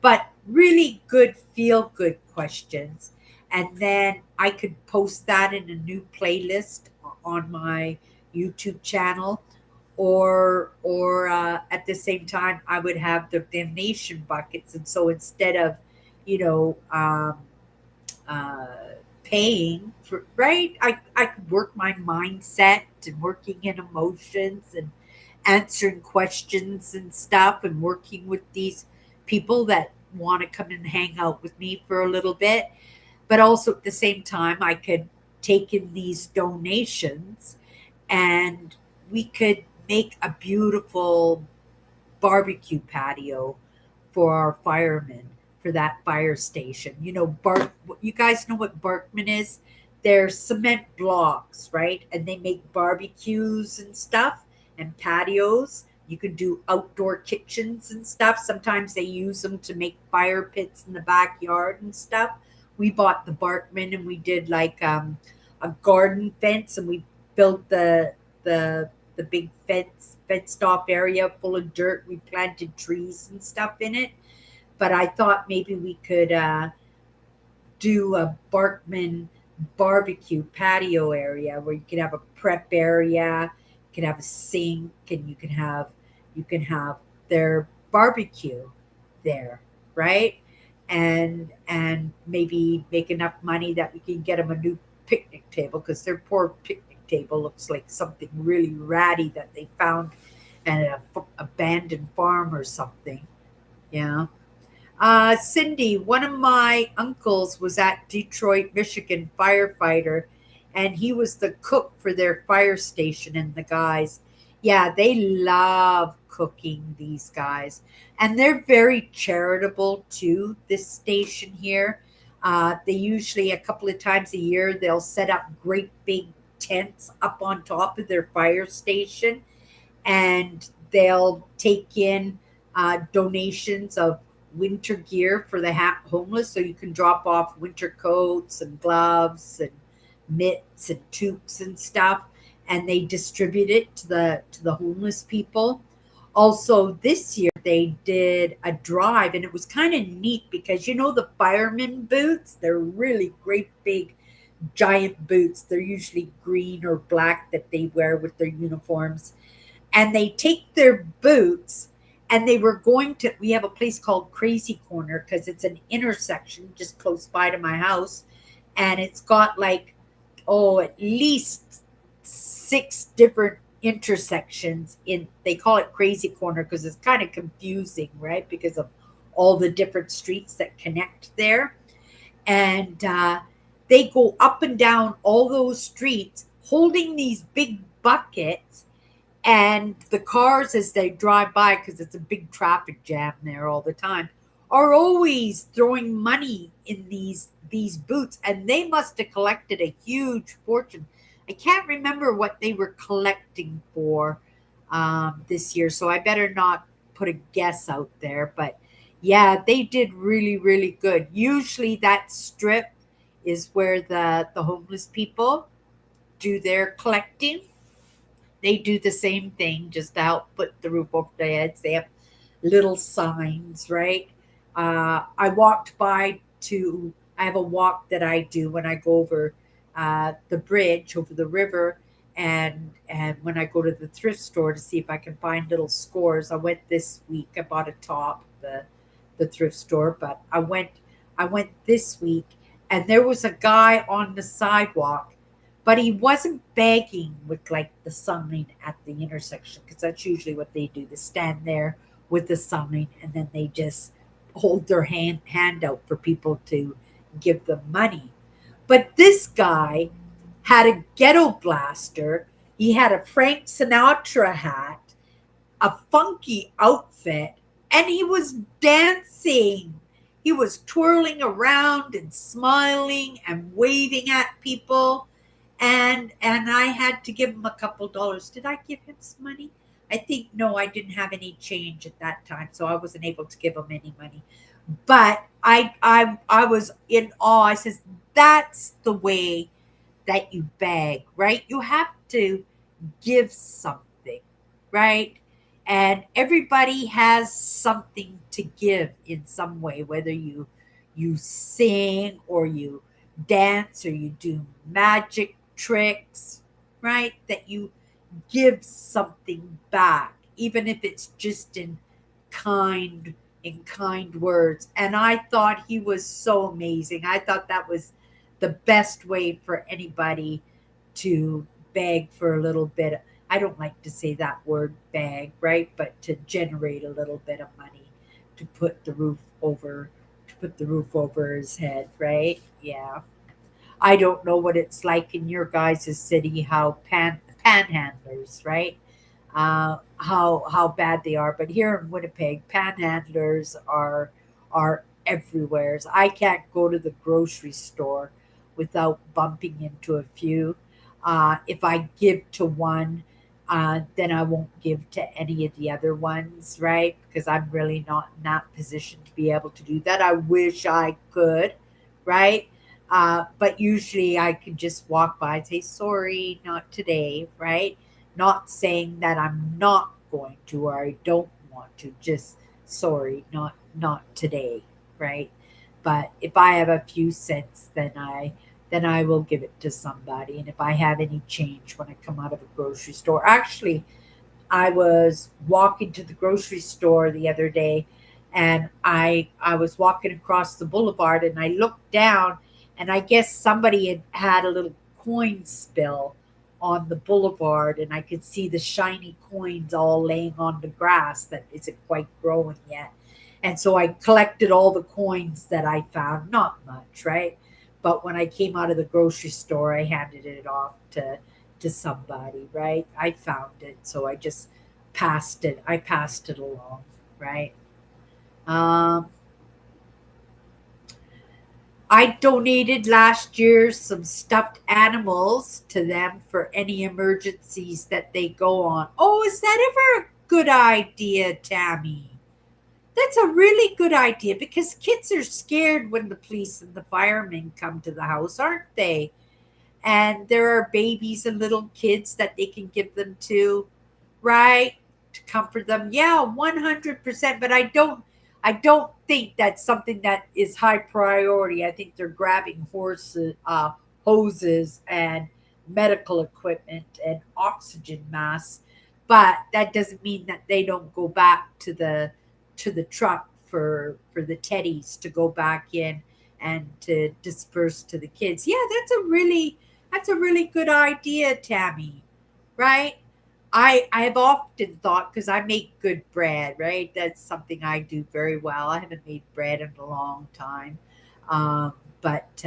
but really good feel good questions. And then I could post that in a new playlist on my YouTube channel, or at the same time I would have the donation buckets. And so instead of, you know uh, paying for, right, I could work my mindset and working in emotions and answering questions and stuff, and working with these people that want to come and hang out with me for a little bit. But also at the same time, I could take in these donations, and we could make a beautiful barbecue patio for our firemen, for that fire station. You guys know what Barkman is? They're cement blocks, right? And they make barbecues and stuff, and patios. You can do outdoor kitchens and stuff. Sometimes they use them to make fire pits in the backyard and stuff. We bought the Barkman, and we did like a garden fence, and we built the big fenced off area full of dirt. We planted trees and stuff in it. But I thought maybe we could do a Barkman barbecue patio area where you could have a prep area, you could have a sink, and you can have their barbecue there, right? And maybe make enough money that we can get them a new picnic table, because their poor picnic table looks like something really ratty that they found at an abandoned farm or something. Yeah. Cindy, one of my uncles was at Detroit, Michigan, firefighter, and he was the cook for their fire station. And the guys, yeah, they love cooking, these guys. And they're very charitable too, this station here. They usually, a couple of times a year, they'll set up great big tents up on top of their fire station, and they'll take in donations of winter gear for the homeless. So you can drop off winter coats and gloves and mitts and toques and stuff, and they distribute it to the homeless people. Also, this year they did a drive, and it was kind of neat because the fireman boots, they're really great big giant boots. They're usually green or black that they wear with their uniforms. And they take their boots and they were going to, we have a place called Crazy Corner because it's an intersection just close by to my house. And it's got like, oh, at least six different intersections in, they call it Crazy Corner because it's kind of confusing, right? Because of all the different streets that connect there. And they go up and down all those streets holding these big buckets, and the cars as they drive by, because it's a big traffic jam there all the time, are always throwing money in these boots, and they must have collected a huge fortune. I can't remember what they were collecting for this year, so I better not put a guess out there. But yeah, they did really, really good. Usually that strip is where the homeless people do their collecting. They do the same thing just to help put the roof over their heads. They have little signs, right? I walked by to, I have a walk that I do when I go over the bridge over the river, and when I go to the thrift store to see if I can find little scores. I went this week. I bought a top the thrift store, but I went this week, and there was a guy on the sidewalk, but he wasn't begging with like the sign at the intersection because that's usually what they do. They stand there with the sign and then they just hold their hand out for people to give them money. But this guy had a ghetto blaster. He had a Frank Sinatra hat, a funky outfit, and he was dancing. He was twirling around and smiling and waving at people. And I had to give him a couple dollars. Did I give him some money? I think no, I didn't have any change at that time, so I wasn't able to give him any money. But I was in awe. I says, that's the way that you beg, right? You have to give something, right? And everybody has something to give in some way, whether you sing or you dance or you do magic tricks, right? That you give something back, even if it's just in kind words. And I thought he was so amazing. I thought that was the best way for anybody to beg for a little bit. I don't like to say that word beg, right? But to generate a little bit of money to put the roof over to put the roof over his head, right? Yeah. I don't know what it's like in your guys' city, how panhandlers, right? How bad they are. But here in Winnipeg, panhandlers are everywhere. I can't go to the grocery store without bumping into a few. If I give to one, then I won't give to any of the other ones, right? Because I'm really not in that position to be able to do that. I wish I could, right? But usually I can just walk by and say, sorry, not today, right? Not saying that I'm not going to or I don't want to, just sorry, not today, right? But if I have a few cents, then I will give it to somebody. And if I have any change when I come out of a grocery store, actually, I was walking to the grocery store the other day, and I was walking across the boulevard and I looked down, and I guess somebody had a little coin spill on the boulevard, and I could see the shiny coins all laying on the grass that isn't quite growing yet. And so I collected all the coins that I found, not much, right? But when I came out of the grocery store, I handed it off to somebody, right? I found it, so I just passed it. I passed it along, right? Um, I donated last year some stuffed animals to them for any emergencies that they go on. Oh, is that ever a good idea, Tammy? That's a really good idea because kids are scared when the police and the firemen come to the house, aren't they? And there are babies and little kids that they can give them to, right? To comfort them. Yeah, 100%. But I don't think that's something that is high priority. I think they're grabbing hoses and medical equipment and oxygen masks, but that doesn't mean that they don't go back to the truck for the teddies to go back in and to disperse to the kids. Yeah, that's a really good idea, Tammy. Right? I've often thought, because I make good bread, right? That's something I do very well. I haven't made bread in a long time, but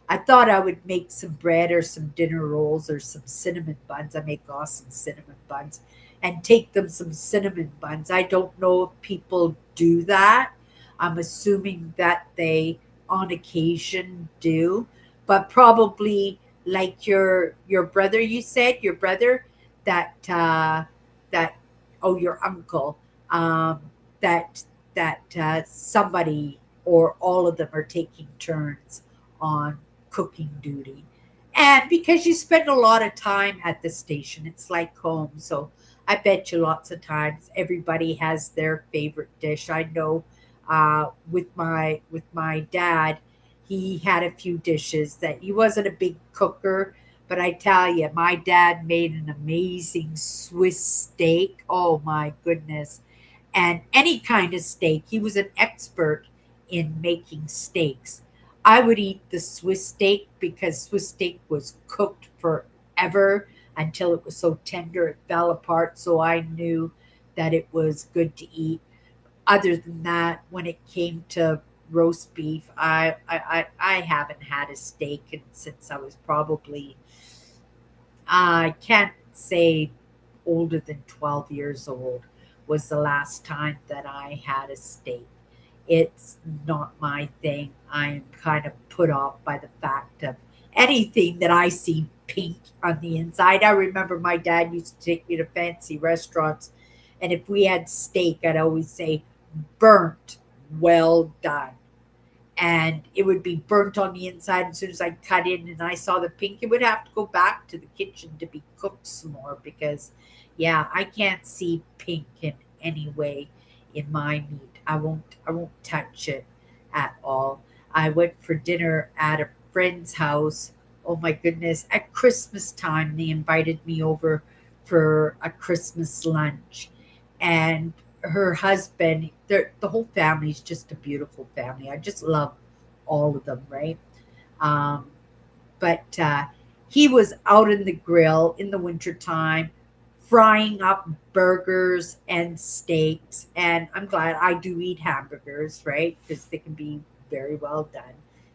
I thought I would make some bread or some dinner rolls or some cinnamon buns. I make awesome cinnamon buns, and take them some cinnamon buns. I don't know if people do that. I'm assuming that they, on occasion, do, but probably like your brother. You said your brother that that oh your uncle, um, that somebody or all of them are taking turns on cooking duty. And because you spend a lot of time at the station, it's like home. So I bet you lots of times everybody has their favorite dish. I know with my dad, he had a few dishes that he wasn't a big cooker, but I tell you, my dad made an amazing Swiss steak. Oh my goodness. And any kind of steak. He was an expert in making steaks. I would eat the Swiss steak because Swiss steak was cooked forever until it was so tender it fell apart. So I knew that it was good to eat. Other than that, when it came to roast beef, I haven't had a steak since I was probably, I can't say, older than 12 years old was the last time that I had a steak. It's not my thing. I'm kind of put off by the fact of anything that I see pink on the inside. I remember my dad used to take me to fancy restaurants, and if we had steak, I'd always say, burnt, well done, and it would be burnt on the inside. As soon as I cut in and I saw the pink, it would have to go back to the kitchen to be cooked some more because, yeah, I can't see pink in any way in my meat. I won't touch it at all. I went for dinner at a friend's house. Oh my goodness! At Christmas time, they invited me over for a Christmas lunch, and her husband, the whole family is just a beautiful family. I just love all of them, right? Um, but he was out in the grill in the wintertime frying up burgers and steaks. And I'm glad I do eat hamburgers, right? Because they can be very well done.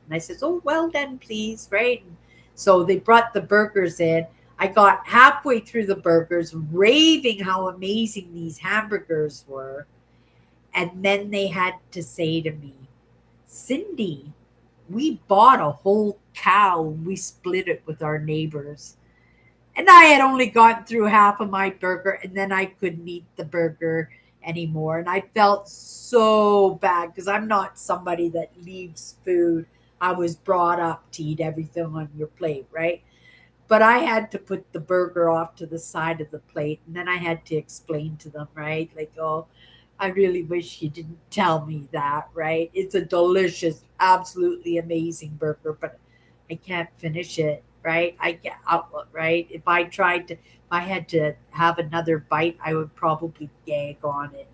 And I says, oh, well done, please, right? And so they brought the burgers in. I got halfway through the burgers, raving how amazing these hamburgers were. And then they had to say to me, Cindy, we bought a whole cow and we split it with our neighbors. And I had only gotten through half of my burger, and then I couldn't eat the burger anymore. And I felt so bad because I'm not somebody that leaves food. I was brought up to eat everything on your plate, right? But I had to put the burger off to the side of the plate, and then I had to explain to them, right? Like, oh, I really wish you didn't tell me that, right? It's a delicious, absolutely amazing burger, but I can't finish it, right? I get out, right? If I tried to, if I had to have another bite, I would probably gag on it.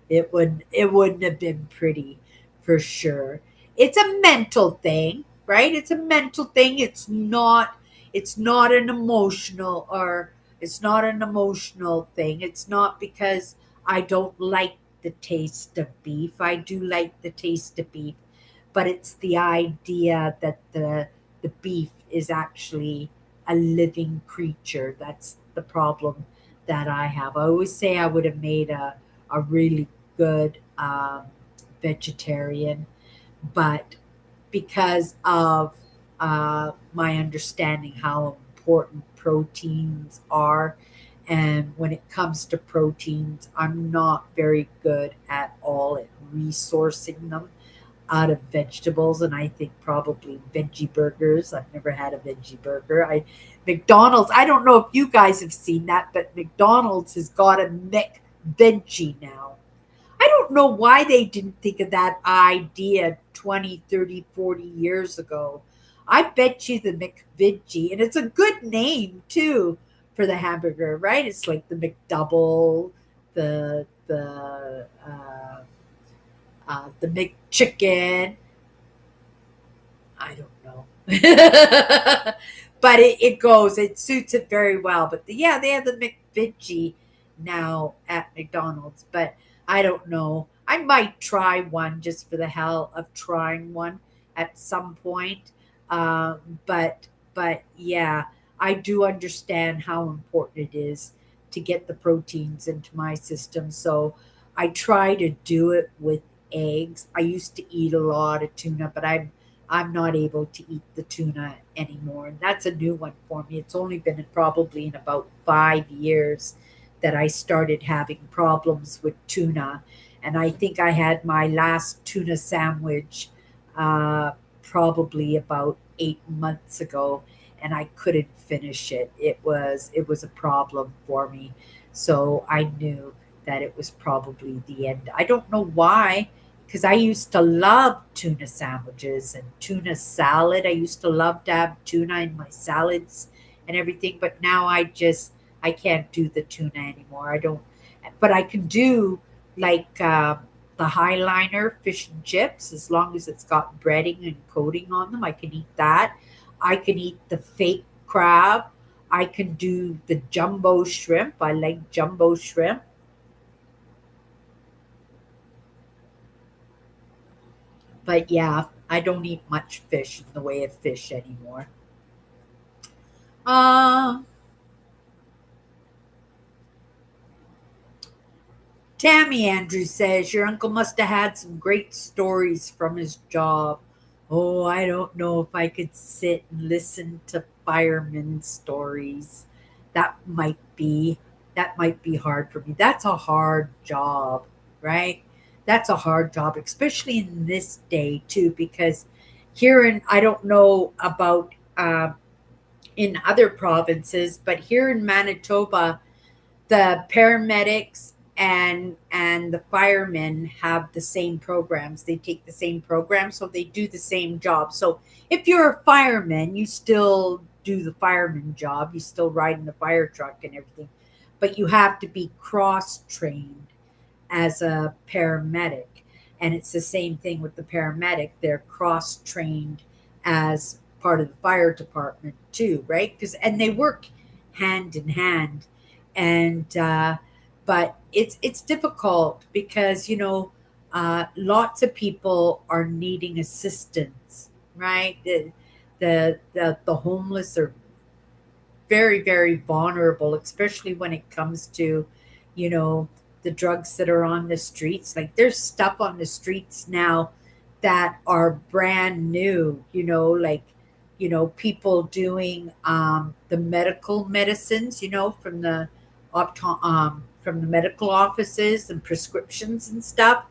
It wouldn't have been pretty for sure. It's a mental thing, right? It's a mental thing. It's not an emotional, or it's not an emotional thing. It's not because I don't like the taste of beef. I do like the taste of beef, but it's the idea that the beef is actually a living creature. That's the problem that I have. I always say I would have made a really good vegetarian, but because of my understanding how important proteins are, and when it comes to proteins, I'm not very good at all at resourcing them out of vegetables. And I think probably veggie burgers. I've never had a veggie burger. I McDonald's, I don't know if you guys have seen that, but McDonald's has got a veggie now. I don't know why they didn't think of that idea 20, 30, 40 years ago. I bet you the McVidgie, and it's a good name too for the hamburger, right? It's like the McDouble, the McChicken. I don't know. But it goes, it suits it very well. But yeah, they have the McVidgie now at McDonald's, but I don't know. I might try one just for the hell of trying one at some point. But yeah, I do understand how important it is to get the proteins into my system. So I try to do it with eggs. I used to eat a lot of tuna, but I'm not able to eat the tuna anymore. And that's a new one for me. It's only been probably in about 5 years that I started having problems with tuna. And I think I had my last tuna sandwich uh, probably about 8 months ago, and I couldn't finish it. It was a problem for me. So I knew that it was probably the end. I don't know why, because I used to love tuna sandwiches and tuna salad. I used to love to have tuna in my salads and everything, but now I can't do the tuna anymore. I don't, but I can do like the Highliner fish and chips as long as it's got breading and coating on them. I can eat that. I can eat the fake crab. I can do the jumbo shrimp. I like jumbo shrimp. But yeah, I don't eat much fish in the way of fish anymore. Uh, Tammy Andrews says your uncle must have had some great stories from his job. Oh, I don't know if I could sit and listen to firemen stories. That might be that might be hard for me. That's a hard job, right? That's a hard job, especially in this day too, because here in I don't know about in other provinces, but here in Manitoba, the paramedics and the firemen have the same programs. They take the same program, so they do the same job. So if you're a fireman, you still do the fireman job. You still ride in the fire truck and everything, but you have to be cross trained as a paramedic. And it's the same thing with the paramedic. They're cross trained as part of the fire department too, right? Because and they work hand in hand. And but it's difficult because lots of people are needing assistance, right? The homeless are very, very vulnerable, especially when it comes to, you know, the drugs that are on the streets. Like there's stuff on the streets now that are brand new, like, people doing the medical medicines, from the medical offices and prescriptions and stuff.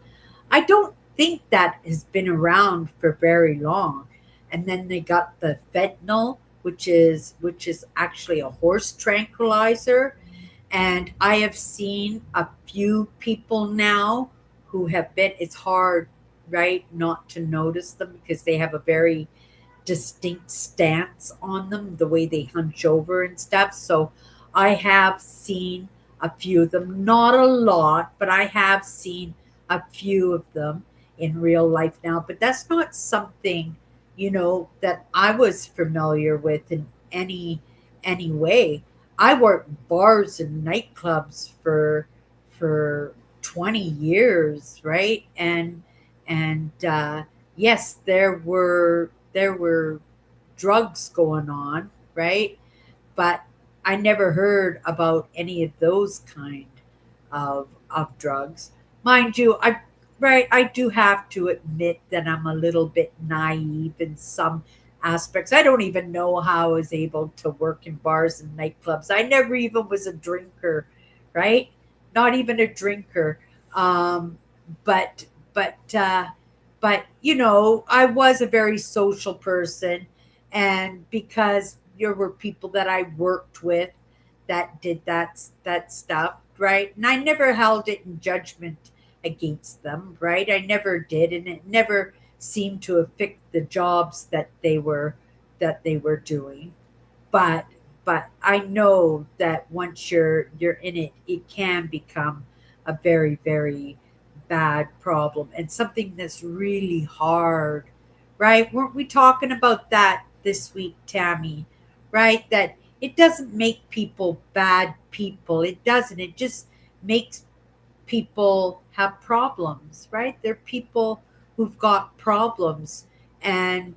I don't think that has been around for very long. And then they got the fentanyl, which is actually a horse tranquilizer. And I have seen a few people now who have been, it's hard, right, not to notice them because they have a very distinct stance on them, the way they hunch over and stuff. So I have seen a few of them, not a lot, but I have seen a few of them in real life now. But that's not something, that I was familiar with in any way. I worked bars and nightclubs for 20 years, right? And yes, there were drugs going on, right? But I never heard about any of those kind of drugs. Mind you, I do have to admit that I'm a little bit naive in some aspects. I don't even know how I was able to work in bars and nightclubs. I never even was a drinker, right? Not even a drinker. Um, but but I was a very social person, and because there were people that I worked with that did that stuff, right? And I never held it in judgment against them, right? I never did, and it never seemed to affect the jobs that they were that they were doing. But I know that once you're in it, it can become a very, very bad problem and something that's really hard, right? Weren't we talking about that this week, Tammy? Right? That it doesn't make people bad people. It doesn't. It just makes people have problems, right? They're people who've got problems, and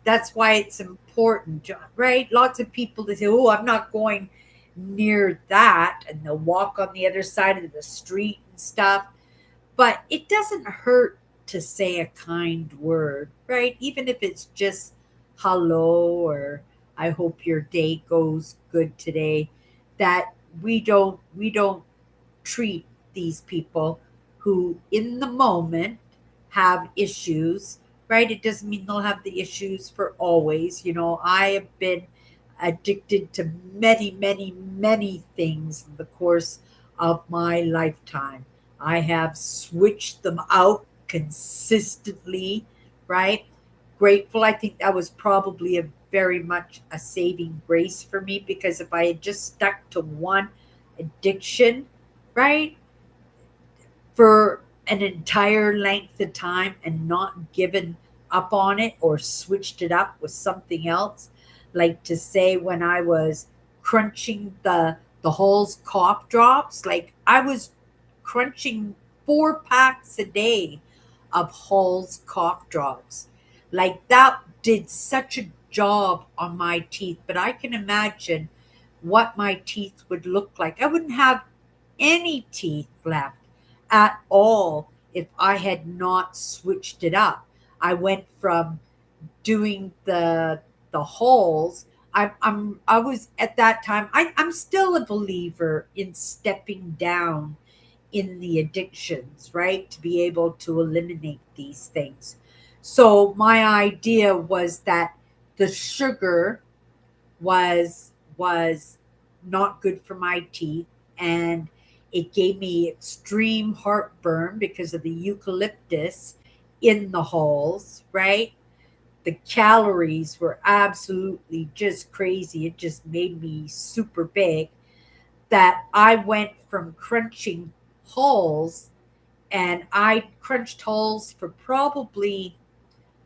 that's why it's important, right? Lots of people, they say, "Oh, I'm not going near that," and they'll walk on the other side of the street and stuff. But it doesn't hurt to say a kind word, right? Even if it's just hello or I hope your day goes good today. That we don't treat these people who in the moment have issues, right? It doesn't mean they'll have the issues for always. I have been addicted to many, many, many things in the course of my lifetime. I have switched them out consistently, right? Grateful. I think that was probably a very much a saving grace for me, because if I had just stuck to one addiction, right, for an entire length of time and not given up on it or switched it up with something else, like to say when I was crunching the Halls cough drops, like I was crunching 4 packs a day of Halls cough drops. Like that did such a job on my teeth, but I can imagine what my teeth would look like. I wouldn't have any teeth left at all if I had not switched it up. I went from doing the holes. I was at that time. I'm still a believer in stepping down in the addictions, right? To be able to eliminate these things. So my idea was that the sugar was not good for my teeth, and it gave me extreme heartburn because of the eucalyptus in the halls, right? The calories were absolutely just crazy. It just made me super big, that I went from crunching halls, and I crunched halls for probably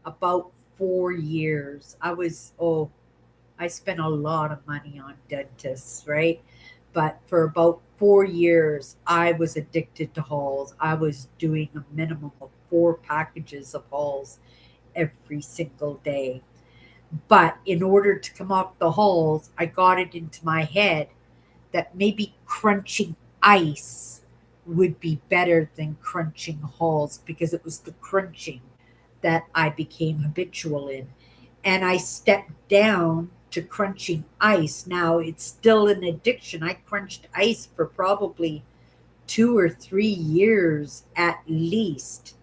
about 4 years. I spent a lot of money on dentists, right? But for about 4 years, I was addicted to Halls. I was doing a minimum of 4 packages of Halls every single day. But in order to come off the Halls, I got it into my head that maybe crunching ice would be better than crunching Halls, because it was the crunching that I became habitual in. And I stepped down to crunching ice. Now it's still an addiction. I crunched ice for probably 2 or 3 years at least.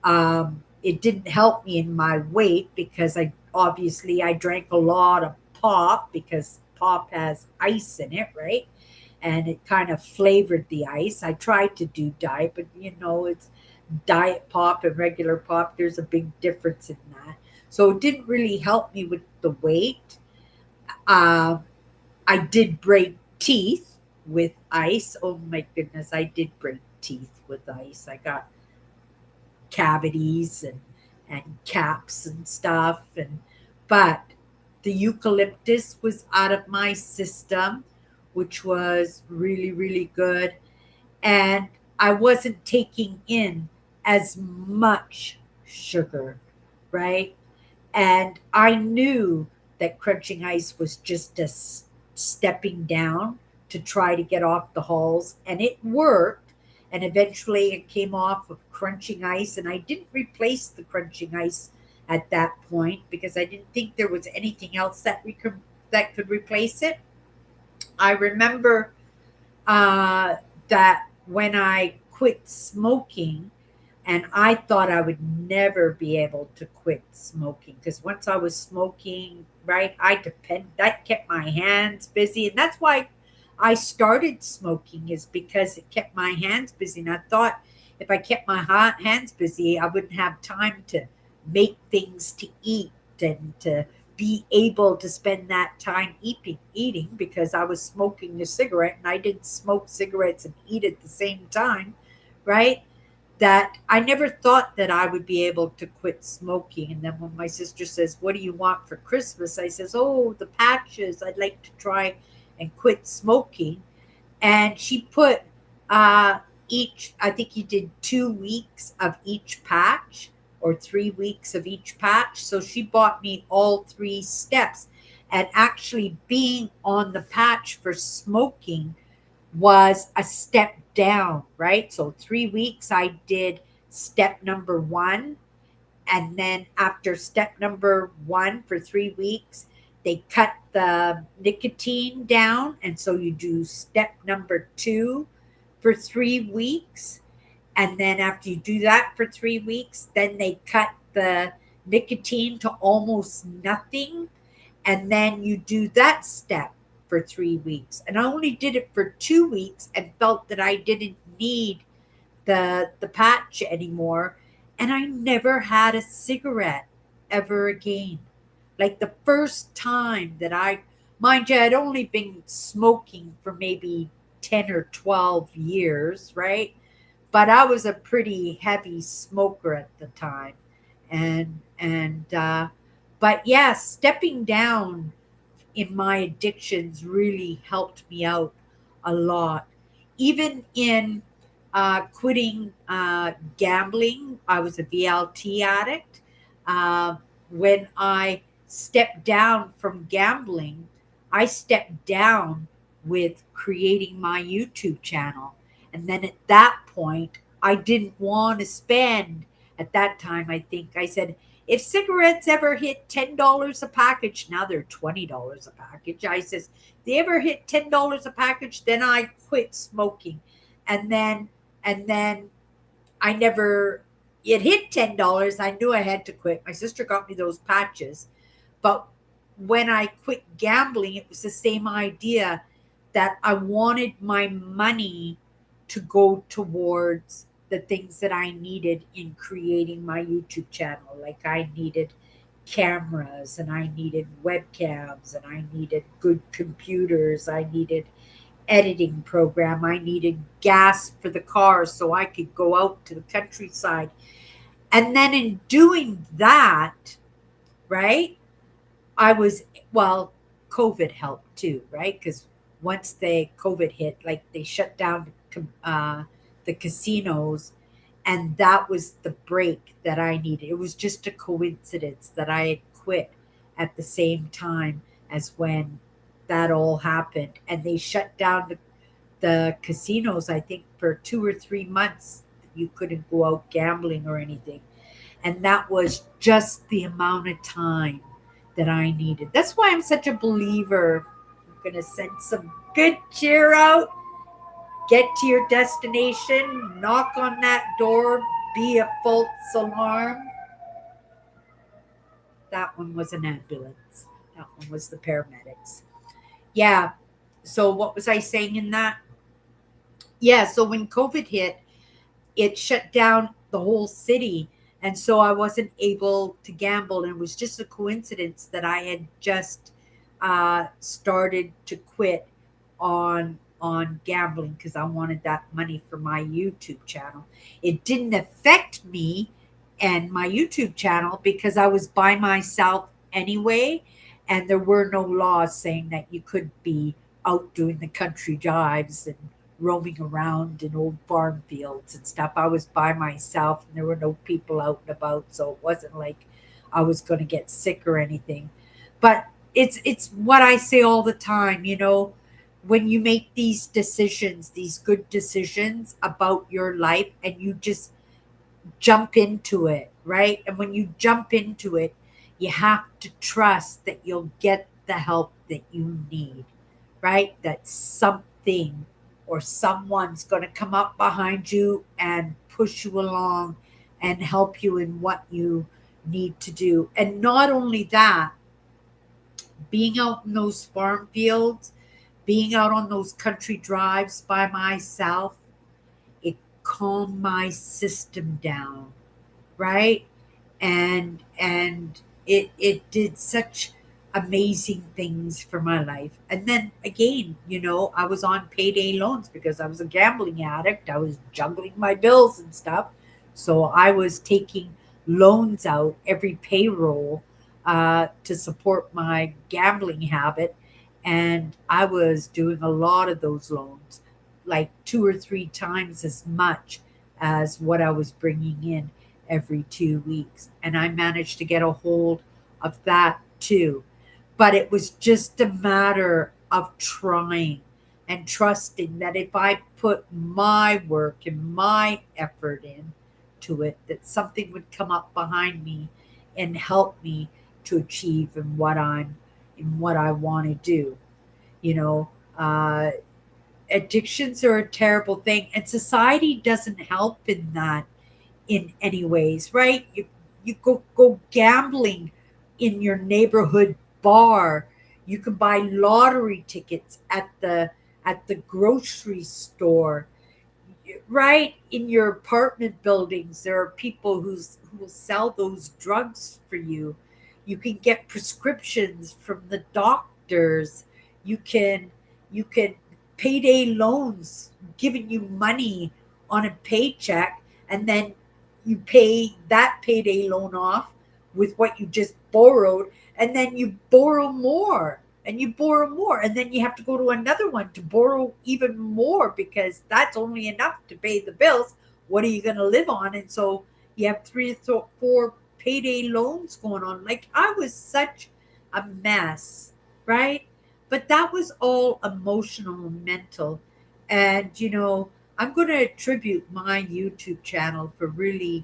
It didn't help me in my weight, because I drank a lot of pop, because pop has ice in it, right? And it kind of flavored the ice. I tried to do diet, but it's diet pop and regular pop. There's a big difference in that. So it didn't really help me with the weight. Uh, I did break teeth with ice. Oh my goodness, I did break teeth with ice. I got cavities and caps and stuff, and but the eucalyptus was out of my system, which was really, really good. And I wasn't taking in as much sugar, right? And I knew that crunching ice was just stepping down to try to get off the halls, and it worked. And eventually it came off of crunching ice, and I didn't replace the crunching ice at that point, because I didn't think there was anything else that could replace it. I remember uh, that when I quit smoking, and I thought I would never be able to quit smoking, because once I was smoking, right, that kept my hands busy. And that's why I started smoking, is because it kept my hands busy. And I thought if I kept my hands busy, I wouldn't have time to make things to eat and to be able to spend that time eating because I was smoking a cigarette and I didn't smoke cigarettes and eat at the same time, right? That I never thought that I would be able to quit smoking. And then when my sister says, "What do you want for Christmas?" I says, "Oh, the patches. I'd like to try and quit smoking." And she put uh, I think you did 2 weeks of each patch or 3 weeks of each patch. So she bought me all three steps. And actually, being on the patch for smoking was a step down, right? So 3 weeks, I did step number one, and then after step number one for 3 weeks, they cut the nicotine down. And so you do step number two for 3 weeks. And then after you do that for 3 weeks, then they cut the nicotine to almost nothing. And then you do that step for 3 weeks. And I only did it for 2 weeks and felt that I didn't need the patch anymore, and I never had a cigarette ever again. Like the first time that mind you, I'd only been smoking for maybe 10 or 12 years, right? But I was a pretty heavy smoker at the time. But yeah, stepping down in my addictions really helped me out a lot. Even in quitting gambling, I was a VLT addict. Uh, when I stepped down from gambling, I stepped down with creating my YouTube channel. And then at that point, I didn't want to spend, at that time, I think I said, if cigarettes ever hit $10 a package, now they're $20 a package. I says, they ever hit $10 a package, then I quit smoking. And then I never it hit $10. I knew I had to quit. My sister got me those patches. But when I quit gambling, it was the same idea that I wanted my money to go towards the things that I needed in creating my YouTube channel. Like I needed cameras and I needed webcams and I needed good computers. I needed editing program. I needed gas for the car so I could go out to the countryside. And then in doing that, right, I was, well, COVID helped too, right? Because once the COVID hit, like they shut down the casinos, and that was the break that I needed. It was just a coincidence that I had quit at the same time as when that all happened. And they shut down the casinos, I think, for 2 or 3 months. You couldn't go out gambling or anything. And that was just the amount of time that I needed. That's why I'm such a believer. I'm going to send some good cheer out. Get to your destination, knock on that door, be a false alarm. That one was an ambulance. That one was the paramedics. Yeah. So, what was I saying in that? Yeah. So, when COVID hit, it shut down the whole city. And so I wasn't able to gamble. And it was just a coincidence that I had just started to quit on gambling because I wanted that money for my YouTube channel. It didn't affect me and my YouTube channel because I was by myself anyway, and there were no laws saying that you could be out doing the country drives and roaming around in old farm fields and stuff. I was by myself and there were no people out and about, so it wasn't like I was going to get sick or anything. But it's what I say all the time, when you make these decisions, these good decisions about your life, and you just jump into it, right? And when you jump into it, you have to trust that you'll get the help that you need, right? That something or someone's going to come up behind you and push you along and help you in what you need to do. And not only that, being out in those farm fields, being out on those country drives by myself, it calmed my system down, right? And it did such amazing things for my life. And then again, I was on payday loans because I was a gambling addict. I was juggling my bills and stuff. So I was taking loans out every payroll to support my gambling habit. And I was doing a lot of those loans, like two or three times as much as what I was bringing in every 2 weeks. And I managed to get a hold of that too, but it was just a matter of trying and trusting that if I put my work and my effort in to it, that something would come up behind me and help me to achieve in what I want to do. You know, uh, Addictions are a terrible thing, and society doesn't help in that in any ways, right? You go gambling in your neighborhood bar. You can buy lottery tickets at the grocery store, right? In your apartment buildings, there are people who will sell those drugs for you. You can get prescriptions from the doctors. You can you can payday loans giving you money on a paycheck, and then you pay that payday loan off with what you just borrowed, and then you borrow more and you borrow more, and then you have to go to another one to borrow even more because that's only enough to pay the bills. What are you going to live on? And so you have three or four payday loans going on. Like, I was such a mess, right? But that was all emotional and mental. And I'm going to attribute my YouTube channel for really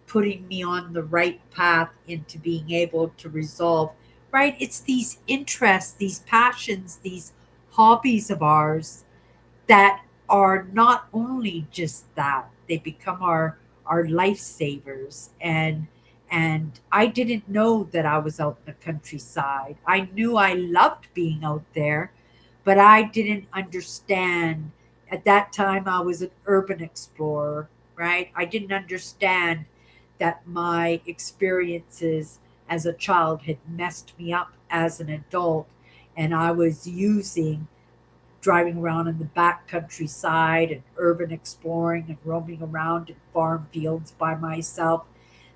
putting me on the right path into being able to resolve, right? It's these interests, these passions, these hobbies of ours that are not only just that, they become our lifesavers. And I didn't know that I was out in the countryside. I knew I loved being out there, but I didn't understand. At that time I was an urban explorer, right? I didn't understand that my experiences as a child had messed me up as an adult, and I was using driving around in the back countryside and urban exploring and roaming around in farm fields by myself,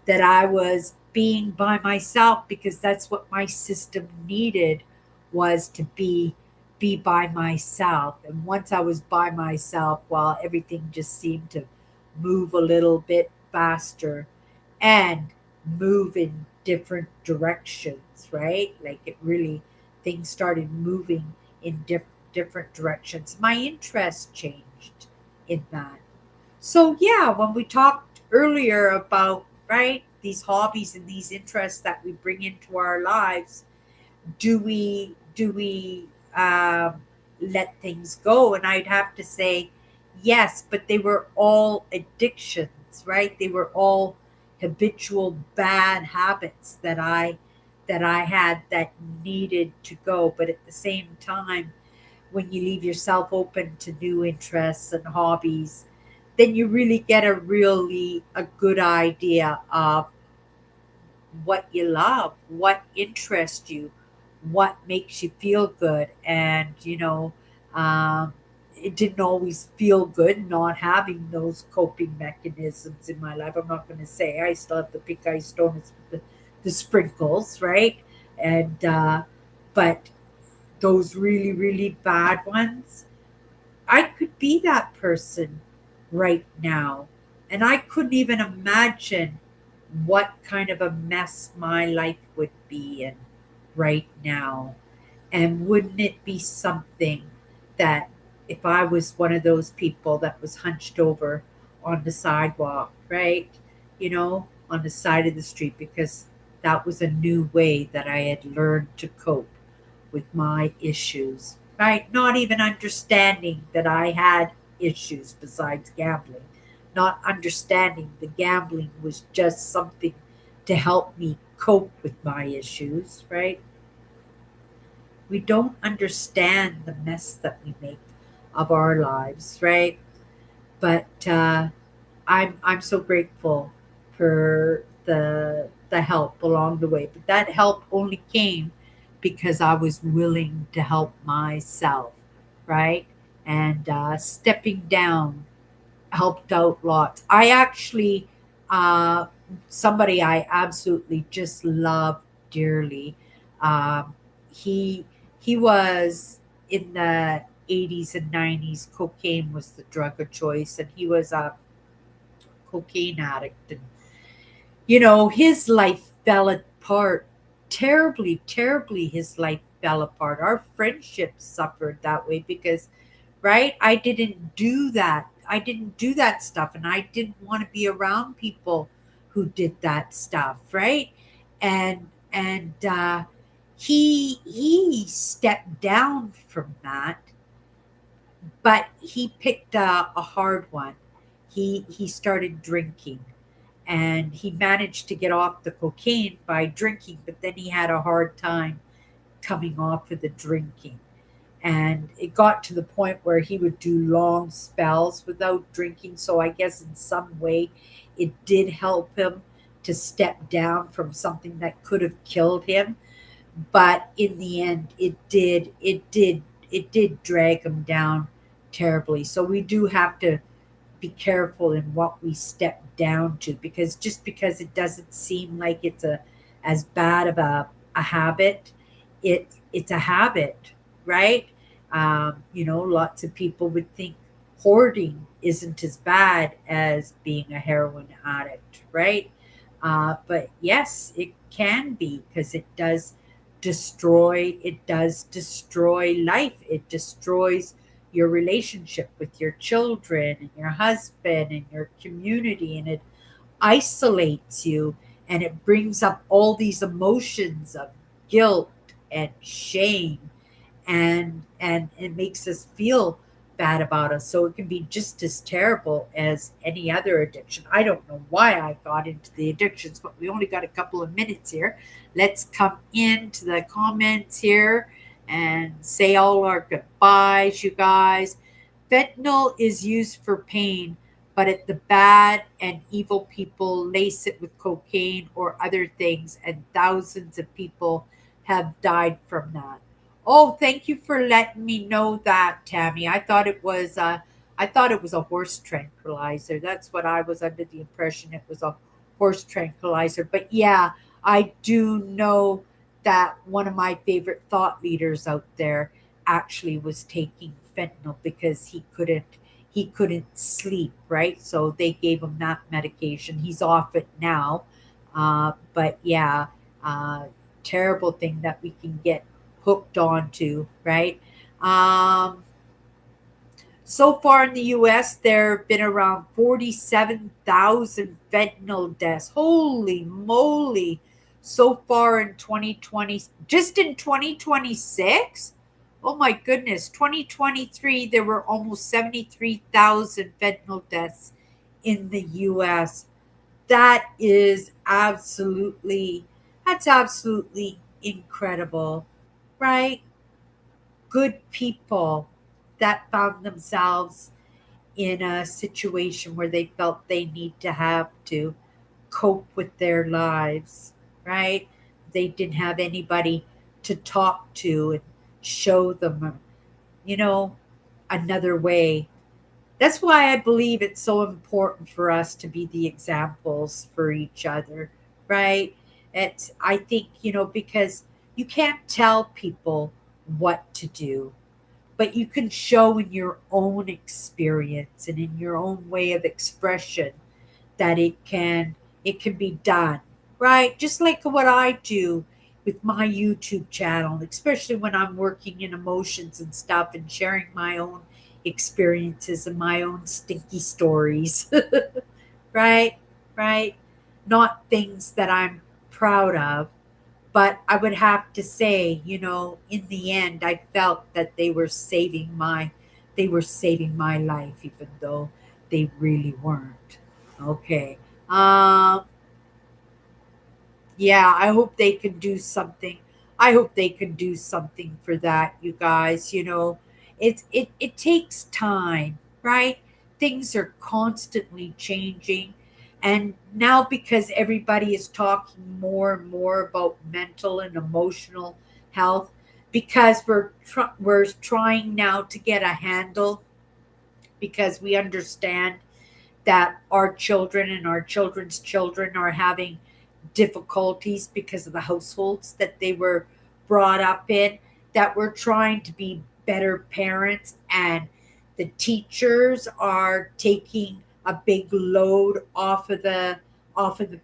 that I was being by myself because that's what my system needed, was to be by myself. And once I was by myself, well, everything just seemed to move a little bit faster and move in different directions, right? Like, it really, things started moving in different directions. My interest changed in that. So, yeah, when we talked earlier about, right, these hobbies and these interests that we bring into our lives, do we let things go? And I'd have to say yes, but they were all addictions, right? They were all habitual bad habits that I had that needed to go. But at the same time, when you leave yourself open to new interests and hobbies, then you really get a good idea of what you love, what interests you, what makes you feel good. And, um, it didn't always feel good not having those coping mechanisms in my life. I'm not going to say I still have the pink eye stones, the sprinkles, right? And, but those really, really bad ones, I could be that person right now. And I couldn't even imagine what kind of a mess my life would be in right now. And wouldn't it be something that if I was one of those people that was hunched over on the sidewalk, right? On the side of the street, because that was a new way that I had learned to cope with my issues, right? Not even understanding that I had issues besides gambling, not understanding the gambling was just something to help me cope with my issues, right? We don't understand the mess that we make of our lives, right? But I'm so grateful for the help along the way. But that help only came because I was willing to help myself, right? And stepping down helped out lots. I actually, uh, somebody I absolutely just love dearly. Um, he he was in the 80s and 90s. Cocaine was the drug of choice, and he was a cocaine addict. And his life fell apart terribly, terribly. His life fell apart. Our friendship suffered that way because, right? I didn't do that. I didn't do that stuff, and I didn't want to be around people who did that stuff, right? And he stepped down from that, but he picked a hard one. He started drinking, and he managed to get off the cocaine by drinking, but then he had a hard time coming off of the drinking. And it got to the point where he would do long spells without drinking. So I guess in some way it did help him to step down from something that could have killed him. But in the end, it did drag him down terribly. So we do have to be careful in what we step down to, because just because it doesn't seem like it's a as bad of a habit, it's a habit, right? Lots of people would think hoarding isn't as bad as being a heroin addict, right? But yes, it can be, because it does destroy life. It destroys your relationship with your children and your husband and your community, and it isolates you, and it brings up all these emotions of guilt and shame, and it makes us feel bad about us. So it can be just as terrible as any other addiction. I don't know why I got into the addictions, but we only got a couple of minutes here. Let's come into the comments here and say all our goodbyes, you guys. Fentanyl is used for pain, but the bad and evil people lace it with cocaine or other things, and thousands of people have died from that. Oh, thank you for letting me know that, Tammy. I thought it was a horse tranquilizer. That's what I was under the impression it was, a horse tranquilizer. But yeah, I do know that one of my favorite thought leaders out there actually was taking fentanyl because he couldn't sleep, right? So they gave him that medication. He's off it now. But yeah, uh, terrible thing that we can get hooked onto, right? Um, so far in the US, there have been around 47,000 fentanyl deaths. Holy moly. So far in 2020, just in 2026? Oh my goodness. 2023, there were almost 73,000 fentanyl deaths in the US. That's absolutely incredible, right? Good people that found themselves in a situation where they felt they need to have to cope with their lives, right? They didn't have anybody to talk to and show them, you know, another way. That's why I believe it's so important for us to be the examples for each other, right? I think, because you can't tell people what to do, but you can show in your own experience and in your own way of expression that it can be done, right? Just like what I do with my YouTube channel, especially when I'm working in emotions and stuff and sharing my own experiences and my own stinky stories. Right? Right? Not things that I'm proud of, but I would have to say, in the end, I felt that they were saving my life, even though they really weren't. Okay. Um, yeah, I hope they can do something. I hope they can do something for that, you guys. It takes time, right? Things are constantly changing. And now, because everybody is talking more and more about mental and emotional health, because we're trying now to get a handle, because we understand that our children and our children's children are having difficulties because of the households that they were brought up in, that we're trying to be better parents, and the teachers are taking a big load off of the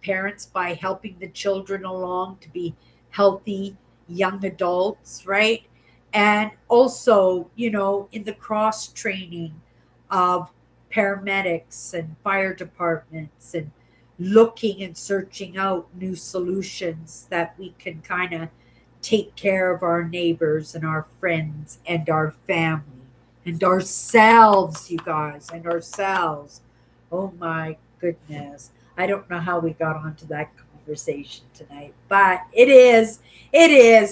parents by helping the children along to be healthy young adults, right? And also, in the cross training of paramedics and fire departments, and looking and searching out new solutions that we can kind of take care of our neighbors and our friends and our family and ourselves, you guys, and ourselves. Oh my goodness. I don't know how we got onto that conversation tonight, but it is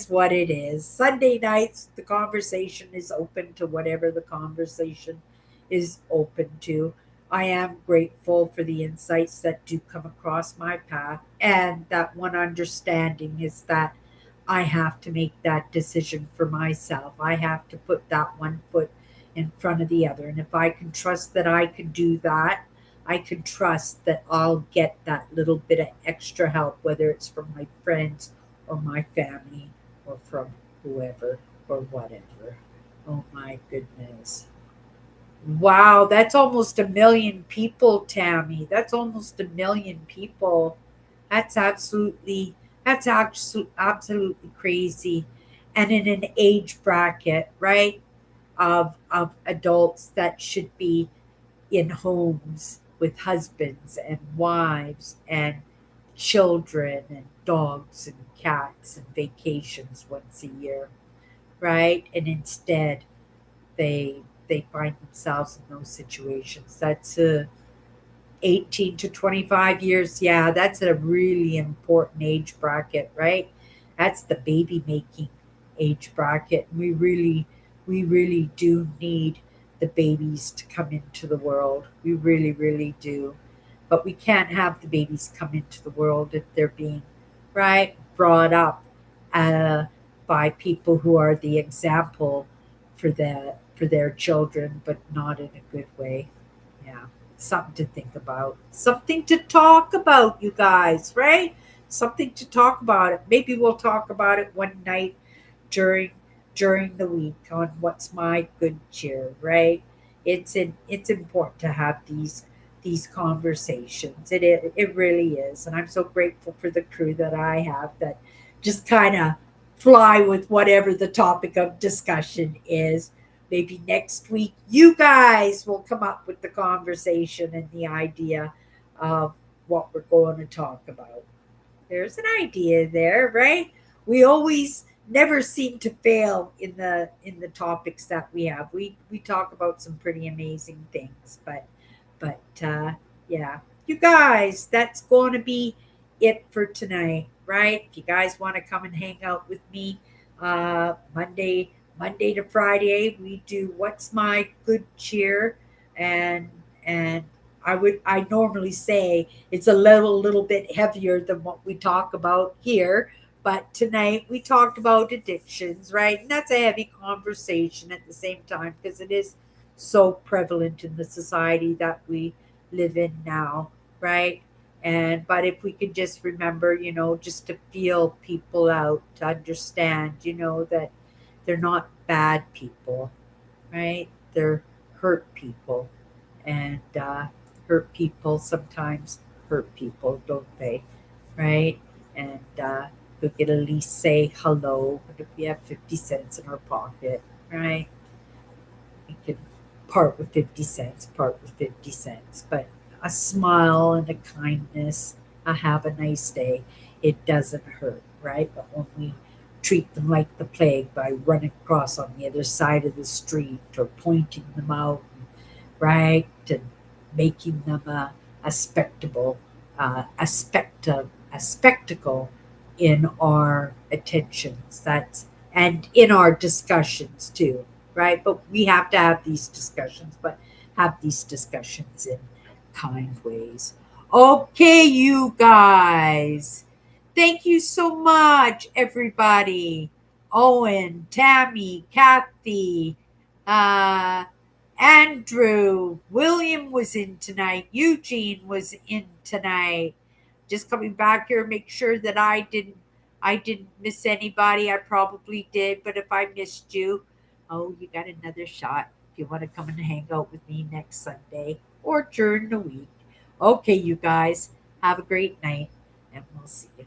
what it is. Sunday nights, the conversation is open to whatever the conversation is open to. I am grateful for the insights that do come across my path. And that one understanding is that I have to make that decision for myself. I have to put that one foot in front of the other. And if I can trust that I can do that, I can trust that I'll get that little bit of extra help, whether it's from my friends or my family or from whoever or whatever. Oh my goodness. Wow, that's almost a million people, Tammy. That's almost a million people. That's absolutely crazy. And in an age bracket, right, of adults that should be in homes with husbands and wives and children and dogs and cats and vacations once a year, right? And instead they find themselves in those situations. That's 18 to 25 years. Yeah, that's a really important age bracket, right? That's the baby making age bracket. We really do need the babies to come into the world. We really, really do. But we can't have the babies come into the world if they're being, right, brought up uh, by people who are the example for their children, but not in a good way. Yeah, something to think about, something to talk about, you guys, right? Something to talk about. It. Maybe we'll talk about it one night during during the week on what's my good cheer, right? It's important to have these conversations. It really is, and I'm so grateful for the crew that I have that just kind of fly with whatever the topic of discussion is. Maybe next week you guys will come up with the conversation and the idea of what we're going to talk about. There's an idea there, right? We always never seem to fail in the topics that we have. We talk about some pretty amazing things, but yeah, you guys, that's going to be it for tonight, right? If you guys want to come and hang out with me, Monday to Friday, we do what's my good cheer, and I normally say it's a little bit heavier than what we talk about here, but tonight we talked about addictions, right? And that's a heavy conversation at the same time because it is so prevalent in the society that we live in now, right? And but if we could just remember, just to feel people out, to understand, that they're not bad people, right? They're hurt people, and hurt people sometimes hurt people, don't they? Right? And we could at least say hello. But if we have 50 cents in our pocket, right? We could part with 50 cents, part with 50 cents. But a smile and a kindness, a have a nice day, it doesn't hurt, right? But when we treat them like the plague by running across on the other side of the street or pointing them out, right? And making them a spectacle, a spectacle in our attentions. That's and in our discussions too, right? But we have to have these discussions, but have these discussions in kind ways. Okay, you guys. Thank you so much, everybody, Owen, Tammy, Kathy, uh, Andrew, William was in tonight. Eugene was in tonight. Just coming back here, make sure that I didn't miss anybody. I probably did, but if I missed you, oh, you got another shot. If you want to come and hang out with me next Sunday or during the week. Okay, you guys, have a great night, and we'll see you.